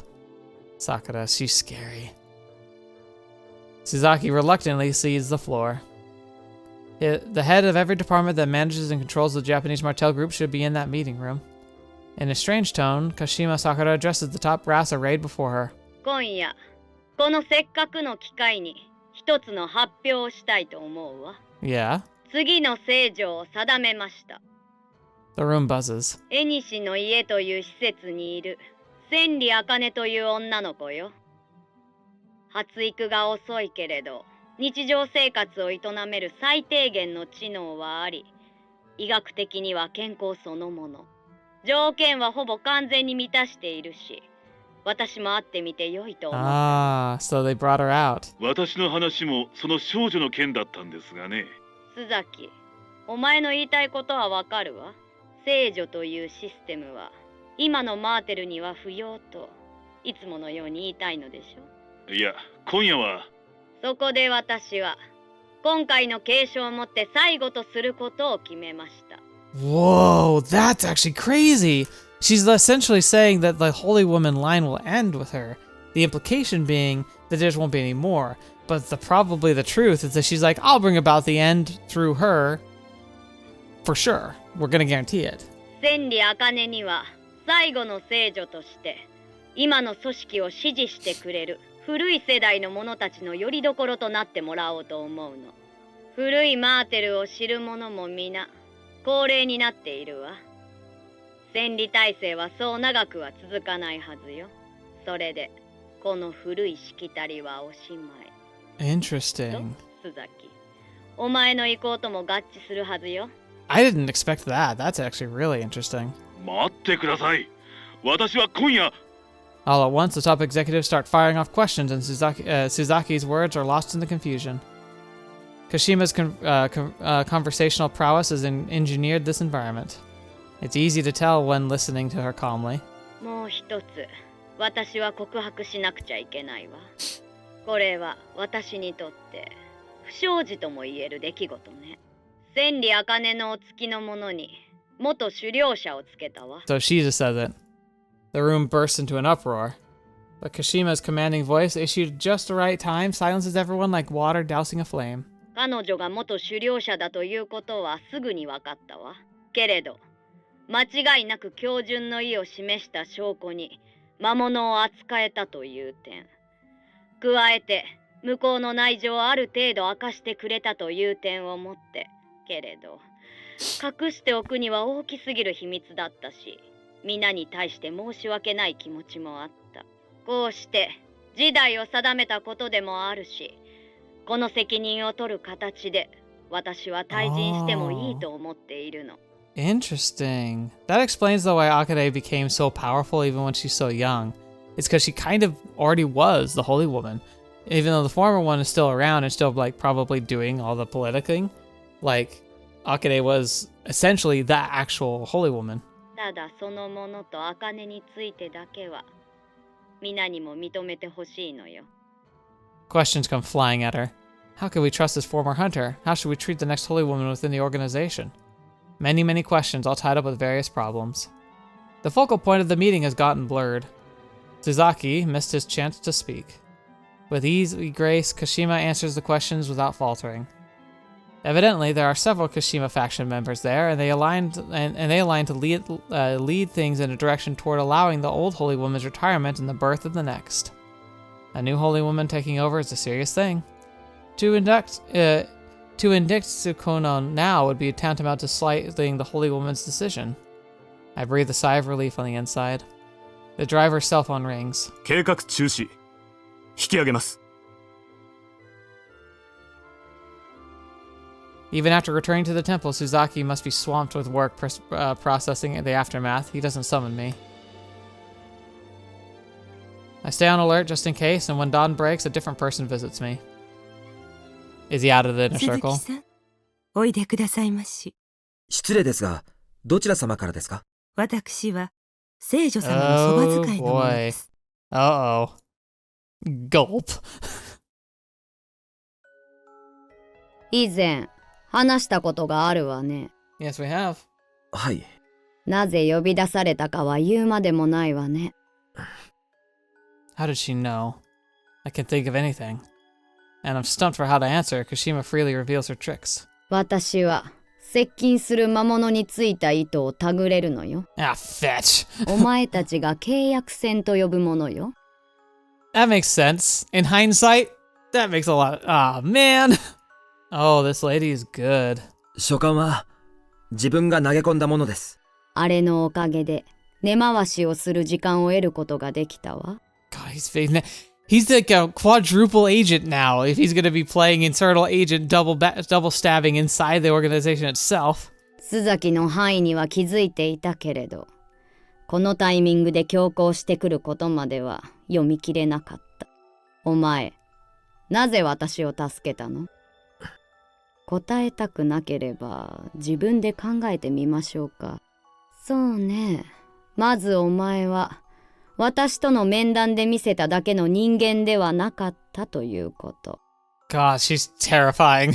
Sakura, she's scary. Suzaki reluctantly cedes the floor. The head of every department that manages and controls the Japanese Martel group should be in that meeting room. In a strange tone, Kashima Sakura addresses the top brass arrayed before her. 今夜、このせっかくの機会に一つの発表をしたいと思うわ。Yeah? 次の聖女を定めました。The room buzzes. 縁西の家という施設にいる千里茜という女の子よ。発育が遅いけれど、日常生活を営める最低限の知能はあり、医学的には健康そのもの。条件はほぼ完全に満たしているし、私も会ってみて良いと思う。So they brought her out. 私の話もその少女の件だったんですがね。須崎、お前の言いたいことはわかるわ。聖女というシステムは、今のマーテルには不要と、いつものように言いたいのでしょ。いや、今夜は。そこで私は、今回の継承をもって最後とすることを決めました。Whoa, that's actually crazy. She's essentially saying that the Holy Woman line will end with her. The implication being that there won't be any more. But probably the truth is that she's like, I'll bring about the end through her. For sure. We're gonna guarantee it. 千里茜には最後の聖女として今の組織を支持してくれる古い世代の者たちの拠り所となってもらおうと思うの。古いマーテルを知る者も皆高齢になっているわ。千里体制はそう長くは続かないはずよ。それでこの古いしきたりはおしまい。Interesting. 須崎、お前の意向とも合致するはずよ。I didn't expect that. That's actually really interesting. 待ってください。私は今夜。All at once, the top executives start firing off questions, and Suzaki's words are lost in the confusion. Kashima's conversational prowess has engineered this environment. It's easy to tell when listening to her calmly. もう一つ、私は告白しなくちゃいけないわ。これは私にとって不祥事とも言える出来事ね。千里茜のお付きの者に元狩猟者をつけたわ。So she just says it. The room bursts into an uproar. But Kashima's commanding voice, issued just the right time, silences everyone like water dousing a flame. 彼女が元狩猟者だということはすぐに分かったわ。けれど、間違いなく標準の意を示した証拠に魔物を扱えたという点。加えて、向こうの内情をある程度明かしてくれたという点をもって、けれど、隠しておくには大きすぎる秘密だったし、皆に対して申し訳ない気持ちもあった。こうして時代を定めたことでもあるし、この責任を取る形で私は退陣してもいいと思っているの。Interesting. That explains the why Akane became so powerful even when she's so young. It's because she kind of already was the Holy Woman. Even though the former one is still around and still like probably doing all the politicking. Like, Akane was essentially the actual Holy Woman. ただそのものと茜についてだけは皆にも認めてほしいのよ。Questions come flying at her. How can we trust this former hunter? How should we treat the next Holy Woman within the organization? Many questions, all tied up with various problems. The focal point of the meeting has gotten blurred. Suzaki missed his chance to speak. With easy grace, Kashima answers the questions without faltering. Evidently, there are several Kashima faction members there, and they aligned to lead things in a direction toward allowing the old holy woman's retirement and the birth of the next. A new holy woman taking over is a serious thing. To indict Tsukono now would be tantamount to slighting the holy woman's decision. I breathe a sigh of relief on the inside. The driver's cell phone rings. 計画中止。引き上げます。 Even after returning to the temple, Suzaki must be swamped with work processing the aftermath. He doesn't summon me. I stay on alert just in case, and when dawn breaks, a different person visits me. Is he out of the inner circle? おいでくださいまし。失礼ですが、どちら様からですか？私は聖女様のそば使いの者です。Uh-oh. Gulp. 以前話したことがあるわね。 Yes, we have. はい。なぜ呼び出されたかは言うまでもないわね。How did she know? I can't think of anything. And I'm stumped for how to answer. Kashima freely reveals her tricks. 私は接近する魔物についた糸をたぐれるのよ。Ah, fetch. お前たちが契約線と呼ぶものよ。That makes sense. In hindsight, that makes a lot. Ah, man. Oh, this lady is good. 書簡は自分が投げ込んだものです。あれのおかげで根回しをする時間を得ることができたわ。God, he's like a quadruple agent now. If he's going to be playing internal agent, double stabbing inside the organization itself. 須崎の範囲には気づいていたけれど、このタイミングで強行してくることまでは読み切れなかった。お前、なぜ私を助けたの？答えたくなければ自分で考えてみましょうか。そうね。まずお前は私との面談で見せただけの人間ではなかったということ。God, she's terrifying.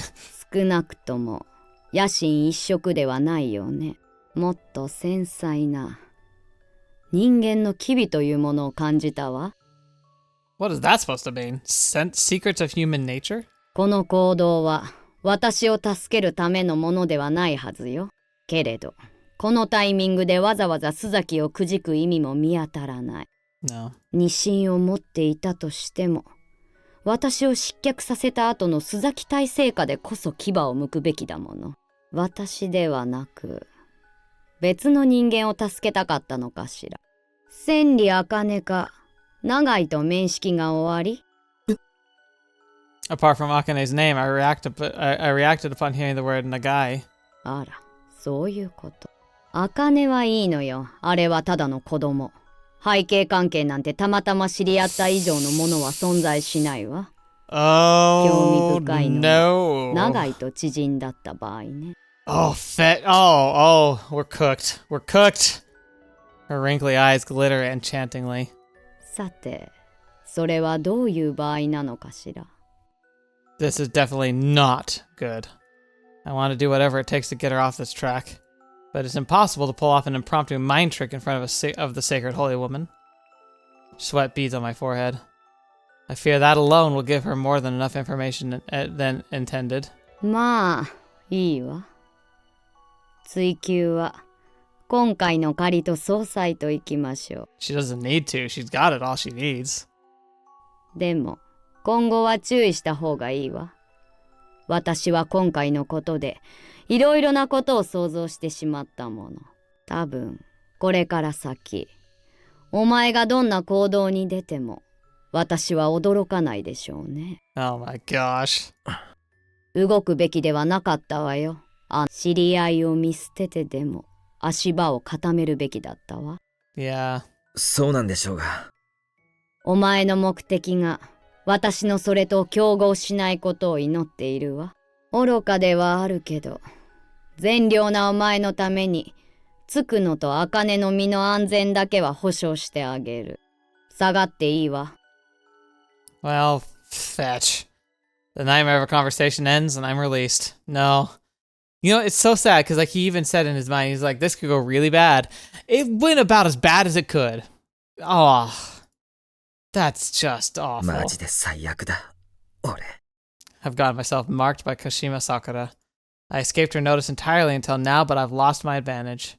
少なくとも野心一色ではないよね。もっと繊細な人間の機微というものを感じたわ。What is that supposed to mean? Secrets of human nature? この行動は私を助けるためのものではないはずよ。けれど、このタイミングでわざわざ須崎をくじく意味も見当たらない。No. 二心を持っていたとしても、私を失脚させた後の須崎大成果でこそ牙を剥くべきだもの。私ではなく、別の人間を助けたかったのかしら。千里茜か、長井と面識が終わり？ Apart from Akane's name, I reacted upon hearing the word Nagai. あら、そういうこと。茜はいいのよ。あれはただの子供。背景関係なんてたまたま知り合った以上のものは存在しないわ。興味深いのは長井と知人だった場合ね。Oh, we're cooked. We're cooked. Her wrinkly eyes glitter enchantingly. さて、それはどういう場合なのかしら。This is definitely not good. I want to do whatever it takes to get her off this track. But it's impossible to pull off an impromptu mind trick in front of the sacred holy woman. Sweat beads on my forehead. I fear that alone will give her more than enough information than intended. まあ、いいわ。追求は今回の借りと総裁と行きましょう。She doesn't need to. She's got it all she needs. でも、今後は注意した方がいいわ。私は今回のことで、いろいろなことを想像してしまったもの。多分、これから先、お前がどんな行動に出ても、私は驚かないでしょうね。Oh my gosh. 動くべきではなかったわよ。知り合いを見捨ててでも、足場を固めるべきだったわ。Yeah. そうなんでしょうが。お前の目的が、私のそれと競合しないことを祈っているわ。愚かではあるけど、善良なお前のために、つくのと茜の身の安全だけは保証してあげる。下がっていいわ。Well, fetch. The nightmare of a conversation ends and I'm released. No. You know, it's so sad because like he even said in his mind, he's like, this could go really bad. It went about as bad as it could. Oh, that's just awful. マジで最悪だ、俺。I've gotten myself marked by Kashima Sakura. I escaped her notice entirely until now, but I've lost my advantage.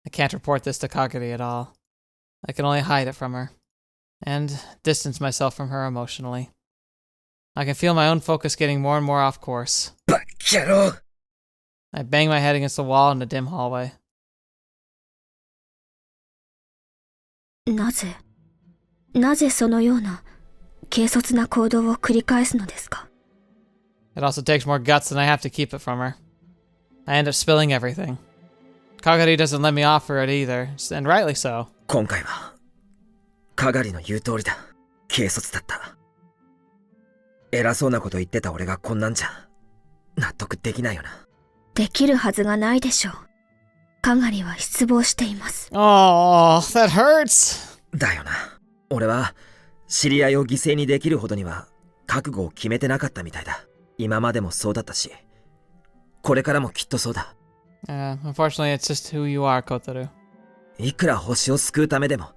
I can't report this to Kagari at all. I can only hide it from her, and distance myself from her emotionally. I can feel my own focus getting more and more off course. バカ野郎! I bang my head against the wall in the dim hallway. なぜそのような軽率な行動を繰り返すのですか? It also takes more guts than I have to keep it from her. I end up spilling everything. Kagari doesn't let me offer it either, and rightly so. 今回は、かがりの言う通りだ。軽率だった。偉そうなこと言ってた俺がこんなんじゃ、納得できないよな。できるはずがないでしょう。かがりは失望しています。Oh, that hurts! だよな。俺は、知り合いを犠牲にできるほどには、覚悟を決めてなかったみたいだ。今までもそうだったし、これからもきっとそうだ。Unfortunately, it's just who you are, Kotarou. いくら星を救うためでも、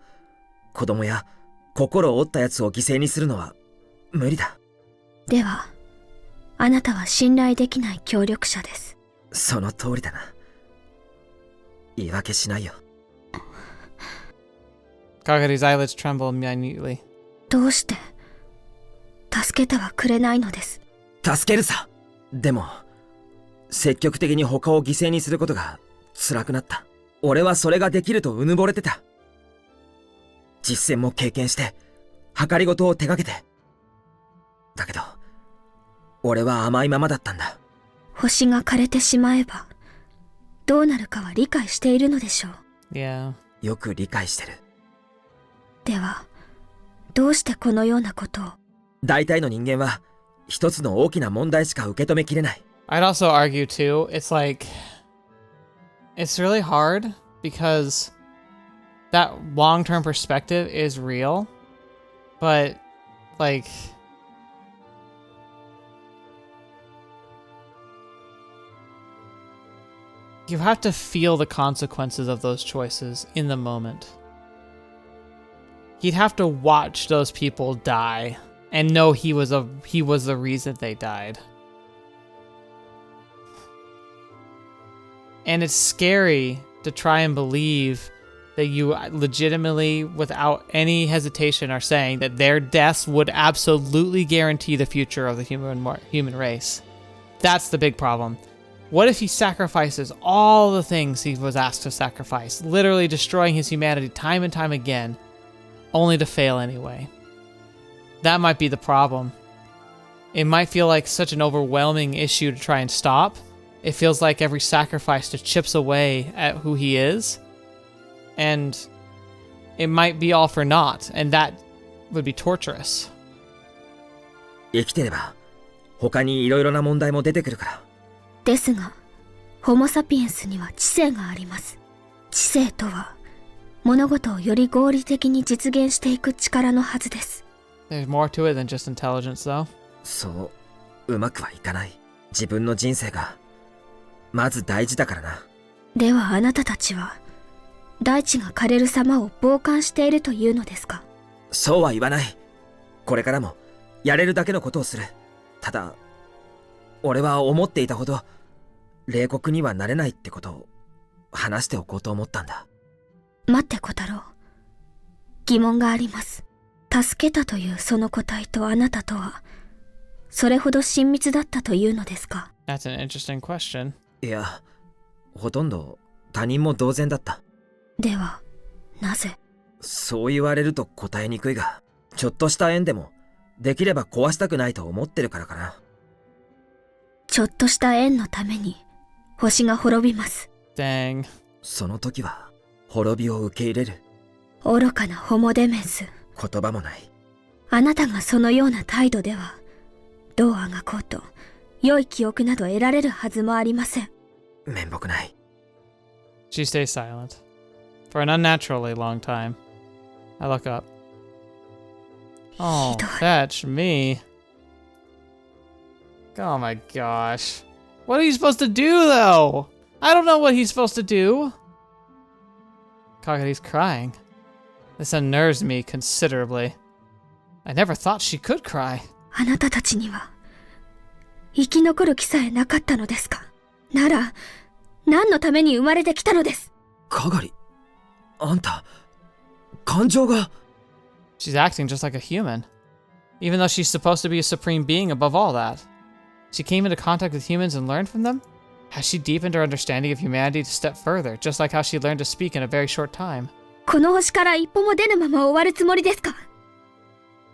子供や心を折った奴を犠牲にするのは無理だ。では、あなたは信頼できない協力者です。その通りだな。言い訳しないよ。Kagari's eyelids tremble minutely. どうして、助けてはくれないのです。助けるさ。でも、積極的に他を犠牲にすることが辛くなった。俺はそれができるとうぬぼれてた。実践も経験して、計りごとを手掛けて。だけど、俺は甘いままだったんだ。星が枯れてしまえば、どうなるかは理解しているのでしょう。Yeah. よく理解してる。では、どうしてこのようなことを？大体の人間は、一つの大きな問題しか受け止めきれない。I'd also argue too, it's like, it's really hard because that long-term perspective is real, but like, you have to feel the consequences of those choices in the moment. He'd have to watch those people die and know he was the reason they died. And it's scary to try and believe that you legitimately, without any hesitation, are saying that their deaths would absolutely guarantee the future of the human race. That's the big problem. What if he sacrifices all the things he was asked to sacrifice, literally destroying his humanity time and time again, only to fail anyway? That might be the problem. It might feel like such an overwhelming issue to try and stop. It feels like every sacrifice just chips away at who he is. And it might be all for naught, and that would be torturous. 生きてれば、他にいろいろな問題も出てくるから。ですが、ホモサピエンスには知性があります。知性とは、物事をより合理的に実現していく力のはずです。There's more to it than just intelligence, though. そう、うまくはいかない。自分の人生が、まず大事だからな。ではあなたたちは、大地が枯れる様を傍観しているというのですか？そうは言わない。これからも、やれるだけのことをする。ただ、俺は思っていたほど、冷酷にはなれないってことを、話しておこうと思ったんだ。待って小太郎。疑問があります。助けたというその個体とあなたとは、それほど親密だったというのですか？ That's an interesting question. いや、ほとんど他人も同然だった。では、なぜ？そう言われると答えにくいが、ちょっとした縁でも、できれば壊したくないと思ってるからかな。ちょっとした縁のために、星が滅びます。Dang. その時は、滅びを受け入れる。愚かなホモデメンス。言葉もない。あなたがそのような態度では、どうあがこうと、良い記憶など得られるはずもありません。面目ない。She stays silent. For an unnaturally long time. I look up. Oh, fetch me. Oh my gosh. What are you supposed to do, though? I don't know what he's supposed to do. Kagari's crying. This unnerves me considerably. I never thought she could cry. あなたたちには生き残る気さえなかったのですか？なら何のために生まれてきたのです？かがり、あんた感情が。 She's acting just like a human, even though she's supposed to be a supreme being above all that. She came into contact with humans and learned from them? Has she deepened her understanding of humanity to step further, just like how she learned to speak in a very short time? この星から一歩も出ぬまま終わるつもりですか？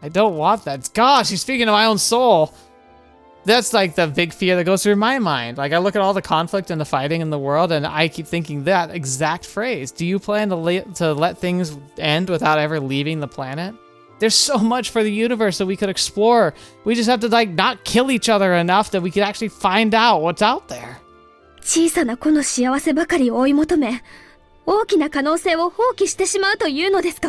I don't want that. God, she's speaking to my own soul. That's like the big fear that goes through my mind. Like, I look at all the conflict and the fighting in the world, and I keep thinking that exact phrase. Do you plan to let things end without ever leaving the planet? There's so much for the universe that we could explore. We just have to, like, not kill each other enough that we could actually find out what's out there. 小さな子の幸せばかり追い求め、大きな可能性を放棄してしまうというのですか？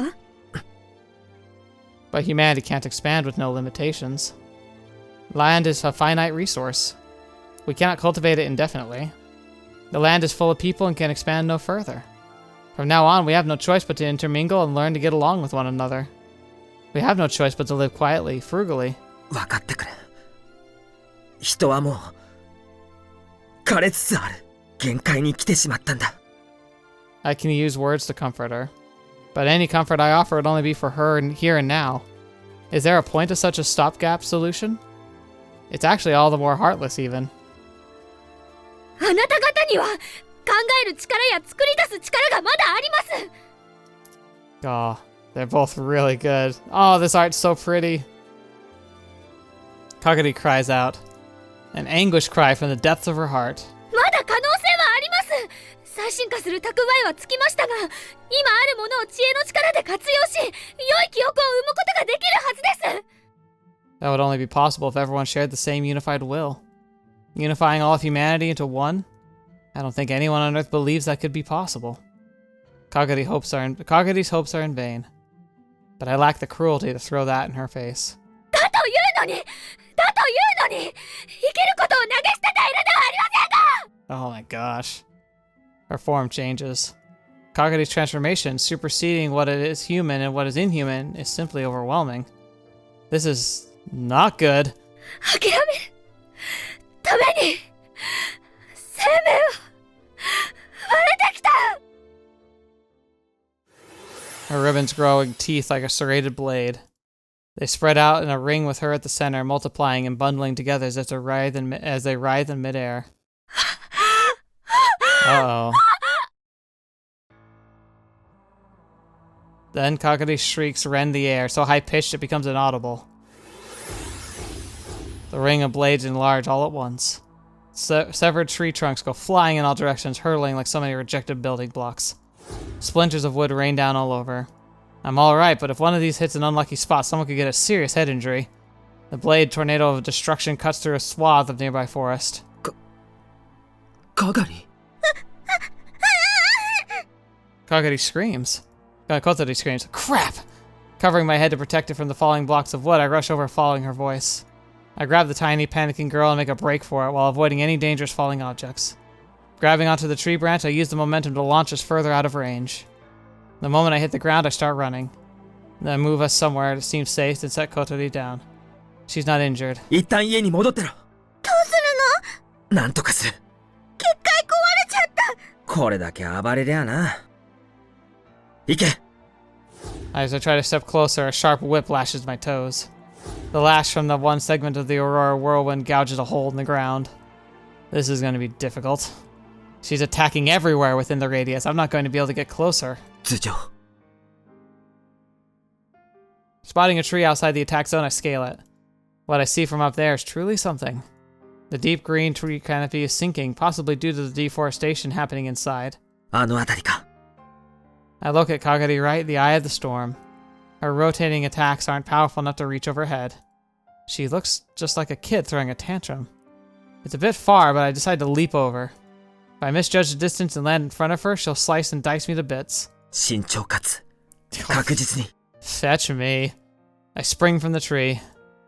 But humanity can't expand with no limitations. Land is a finite resource. We cannot cultivate it indefinitely. The land is full of people and can expand no further. From now on, we have no choice but to intermingle and learn to get along with one another. We have no choice but to live quietly, frugally. 分かってくれ。人はもう枯れつつある。限界に来てしまったんだ。 I can use words to comfort her. But any comfort I offer would only be for her here and now. Is there a point to such a stopgap solution? It's actually all the more heartless, even. あなた方には考える力や作り出す力がまだあります。 Oh, they're both really good. Oh, this art's so pretty. Kagari cries out. An anguish cry from the depths of her heart. まだ可能性はあります。最進化する蓄えはつきましたが、今あるものを知恵の力で活用し、良い記憶を生むことができるはずです。 That would only be possible if everyone shared the same unified will. Unifying all of humanity into one? I don't think anyone on Earth believes that could be possible. Kagari's hopes are in vain. But I lack the cruelty to throw that in her face. だというのに、生きることを投げ捨てているではありませんか！ Oh my gosh. Her form changes. Kagari's transformation, superseding what it is human and what is inhuman, is simply overwhelming. This is not good. 諦めるために生命を生まれてきた。 Her ribbons grow teeth like a serrated blade. They spread out in a ring with her at the center, multiplying and bundling together as they writhe in midair. Uh-oh. Then Kagari's shrieks rend the air, so high-pitched it becomes inaudible. The ring of blades enlarge all at once. Severed tree trunks go flying in all directions, hurtling like so many rejected building blocks. Splinters of wood rain down all over. I'm alright, but if one of these hits an unlucky spot, someone could get a serious head injury. The blade tornado of destruction cuts through a swath of nearby forest. Kagari? Kagari screams. Kotarou screams, "Crap!" Covering my head to protect it from the falling blocks of wood, I rush over, following her voice. I grab the tiny, panicking girl and make a break for it while avoiding any dangerous falling objects. Grabbing onto the tree branch, I use the momentum to launch us further out of range. The moment I hit the ground, I start running. Then I move us somewhere that seems safe and set Kotarou down. She's not injured. 一旦家に戻ってろ。どうするの？なんとかする。結界壊れちゃった。これだけ暴れりゃな。行け。 As I try to step closer, a sharp whip lashes my toes. The lash from the one segment of the Aurora whirlwind gouges a hole in the ground. This is going to be difficult. She's attacking everywhere within the radius. I'm not going to be able to get closer. 頭上。 Spotting a tree outside the attack zone, I scale it. What I see from up there is truly something. The deep green tree canopy is sinking, possibly due to the deforestation happening inside. あの辺りか。 I look at Kagari right in the eye of the storm. Her rotating attacks aren't powerful enough to reach overhead. She looks just like a kid throwing a tantrum. It's a bit far, but I decide to leap over. If I misjudge the distance and land in front of her, she'll slice and dice me to bits. 慎重かつ確実に。 Fetch me. I spring from the tree.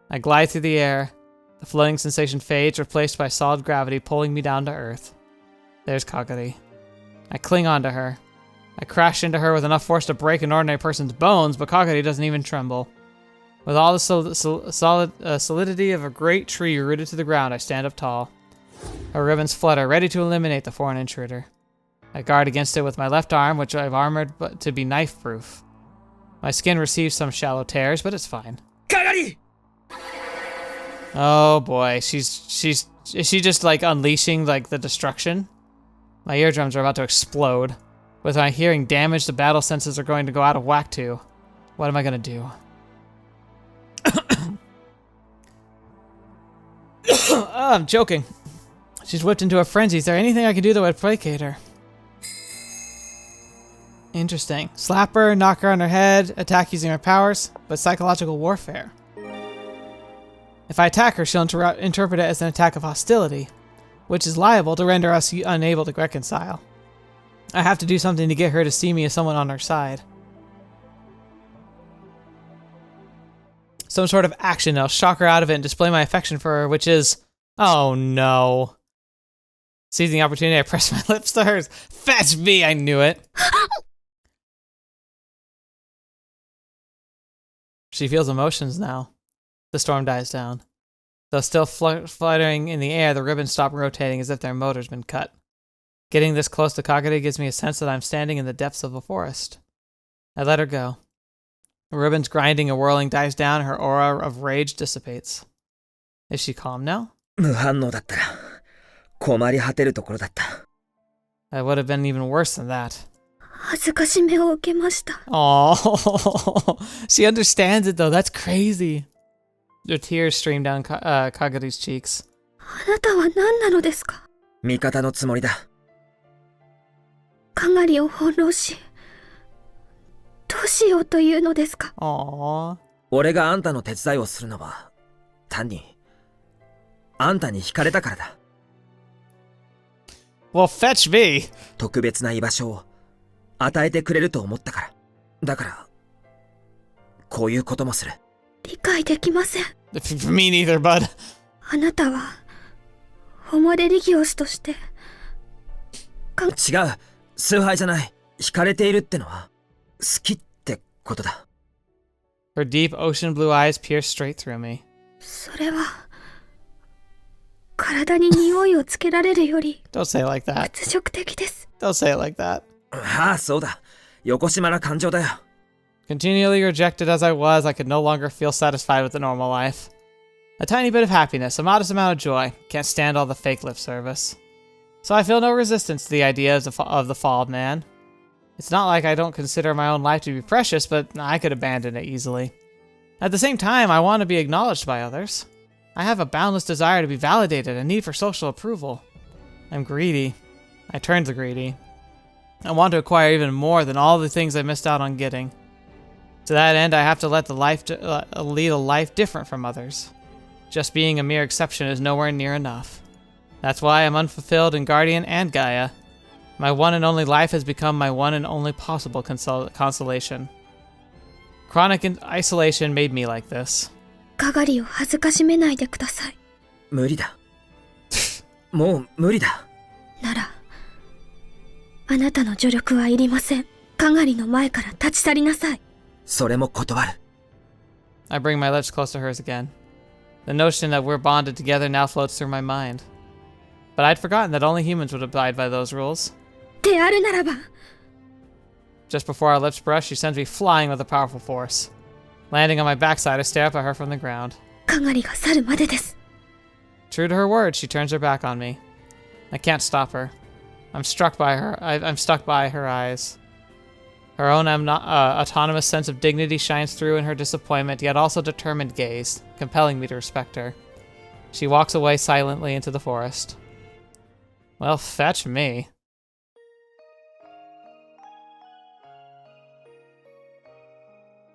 I glide through the air. The floating sensation fades, replaced by solid gravity pulling me down to earth. There's Kagari. I cling onto her. I crash into her with enough force to break an ordinary person's bones, but Kagari doesn't even tremble. With all the solidity of a great tree rooted to the ground, I stand up tall. Her ribbons flutter, ready to eliminate the foreign intruder. I guard against it with my left arm, which I've armored to be knife-proof. My skin receives some shallow tears, but it's fine. Kagari! Oh boy, is she just like unleashing like the destruction? My eardrums are about to explode. With my hearing damaged, the battle senses are going to go out of whack too. What am I gonna do? Oh, I'm joking. She's whipped into a frenzy. Is there anything I can do that would placate her? Interesting. Slap her, knock her on her head, attack using her powers, but psychological warfare. If I attack her, she'll interpret it as an attack of hostility, which is liable to render us unable to reconcile. I have to do something to get her to see me as someone on her side. Some sort of action that'll shock her out of it and display my affection for her, which is... Oh no. Seizing the opportunity, I press my lips to hers. Fetch me! I knew it. She feels emotions now. The storm dies down. Though still fluttering in the air, the ribbons stop rotating as if their motor's been cut. Getting this close to Kagari gives me a sense that I'm standing in the depths of a forest. I let her go. The ribbons grinding and whirling dies down, her aura of rage dissipates. Is she calm now? 無反応だったら困り果てるところだった。 That would have been even worse than that. 恥ずかしめを受けました。 Oh, she understands it though. That's crazy. The tears stream down Kagari's cheeks. あなたは何なのですか？味方のつもりだ。かがりを翻弄し、どうしようというのですか？ Aww. 俺があんたの手伝いをするのは単にあんたに惹かれたからだ。Well, fetch me. 特別な居場所を与えてくれると思ったから。だからこういうこともする。理解できません。Me neither, bud. あなたはホモレリギオスとして違う、崇拝じゃない。惹かれているってのは好きってことだ。 Her deep ocean blue eyes pierce straight through me. それは体に匂いをつけられるより Don't say it like that. 屈辱的です。 Don't say it like that. ああ、そうだ。横島な感情だよ。Continually rejected as I was, I could no longer feel satisfied with the normal life. A tiny bit of happiness, a modest amount of joy. Can't stand all the fake lip service. So I feel no resistance to the ideas of the fall man. It's not like I don't consider my own life to be precious, but I could abandon it easily. At the same time, I want to be acknowledged by others. I have a boundless desire to be validated, a need for social approval. I'm greedy. I turn to greedy. I want to acquire even more than all the things I missed out on getting. To that end, I have to lead a life different from others. Just being a mere exception is nowhere near enough. That's why I'm unfulfilled in Guardian and Gaia. My one and only life has become my one and only possible consolation. Chronic isolation made me like this. かがりを恥ずかしめないでください。無理だ。もう無理だ。なら、あなたの助力はいりません。かがりの前から立ち去りなさい。それも断る。I bring my lips close to hers again. The notion that we're bonded together now floats through my mind. But I'd forgotten that only humans would abide by those rules. であるならば。 Just before our lips brush, she sends me flying with a powerful force. Landing on my backside, I stare up at her from the ground. かがりが去るまでです。 True to her word, she turns her back on me. I can't stop her. I'm stuck by her eyes. Her own autonomous sense of dignity shines through in her disappointment, yet also determined gaze, compelling me to respect her. She walks away silently into the forest. Well, fetch me.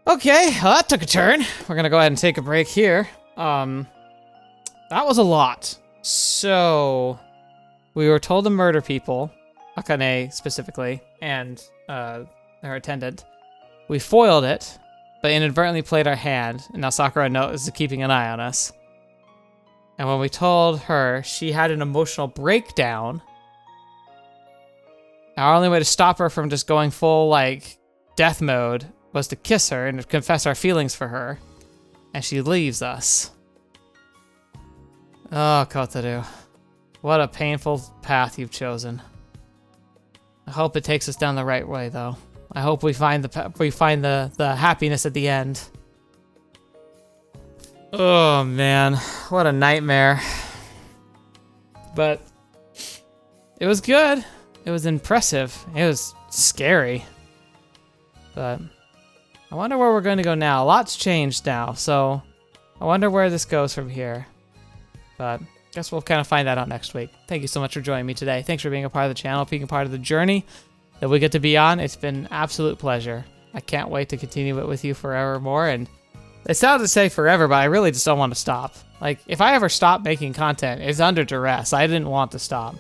Okay, well, that took a turn. We're gonna go ahead and take a break here. That was a lot. So, we were told to murder people, Akane specifically, and her attendant. We foiled it, but inadvertently played our hand, and now Sakura is keeping an eye on us. And when we told her, she had an emotional breakdown. Our only way to stop her from just going full, like, death mode was to kiss her and confess our feelings for her. And she leaves us. Oh, Kotarou. What a painful path you've chosen. I hope it takes us down the right way, though. I hope we find the happiness at the end. Oh, man. What a nightmare. But it was good. It was impressive. It was scary. But I wonder where we're going to go now. A lot's changed now, so I wonder where this goes from here. But I guess we'll kind of find that out next week. Thank you so much for joining me today. Thanks for being a part of the channel, being a part of the journey that we get to be on. It's been an absolute pleasure. I can't wait to continue it with you forevermore. And it sounds to say forever, but I really just don't want to stop. Like, if I ever stop making content, it's under duress. I didn't want to stop.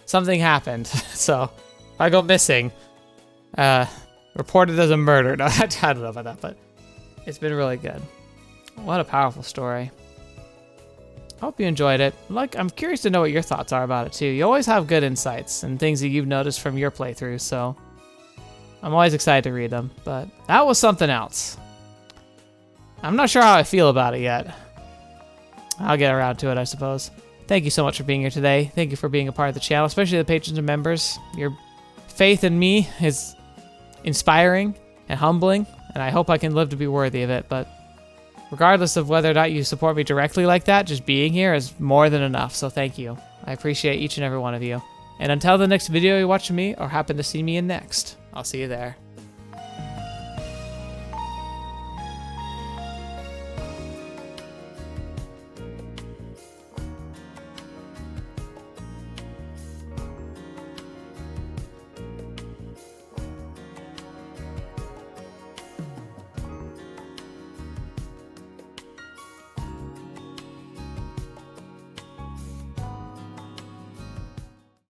Something happened. So, if I go missing, reported as a murder. No, I don't know about that, but it's been really good. What a powerful story. Hope you enjoyed it. I'm curious to know what your thoughts are about it too. You always have good insights and things that you've noticed from your playthrough, so I'm always excited to read them. But that was something else. I'm not sure how I feel about it yet. I'll get around to it, I suppose. Thank you so much for being here today. Thank you for being a part of the channel, especially the patrons and members. Your faith in me is inspiring and humbling, and I hope I can live to be worthy of it. But regardless of whether or not you support me directly like that, just being here is more than enough, so thank you. I appreciate each and every one of you. And until the next video you watch of me or happen to see me in next, I'll see you there.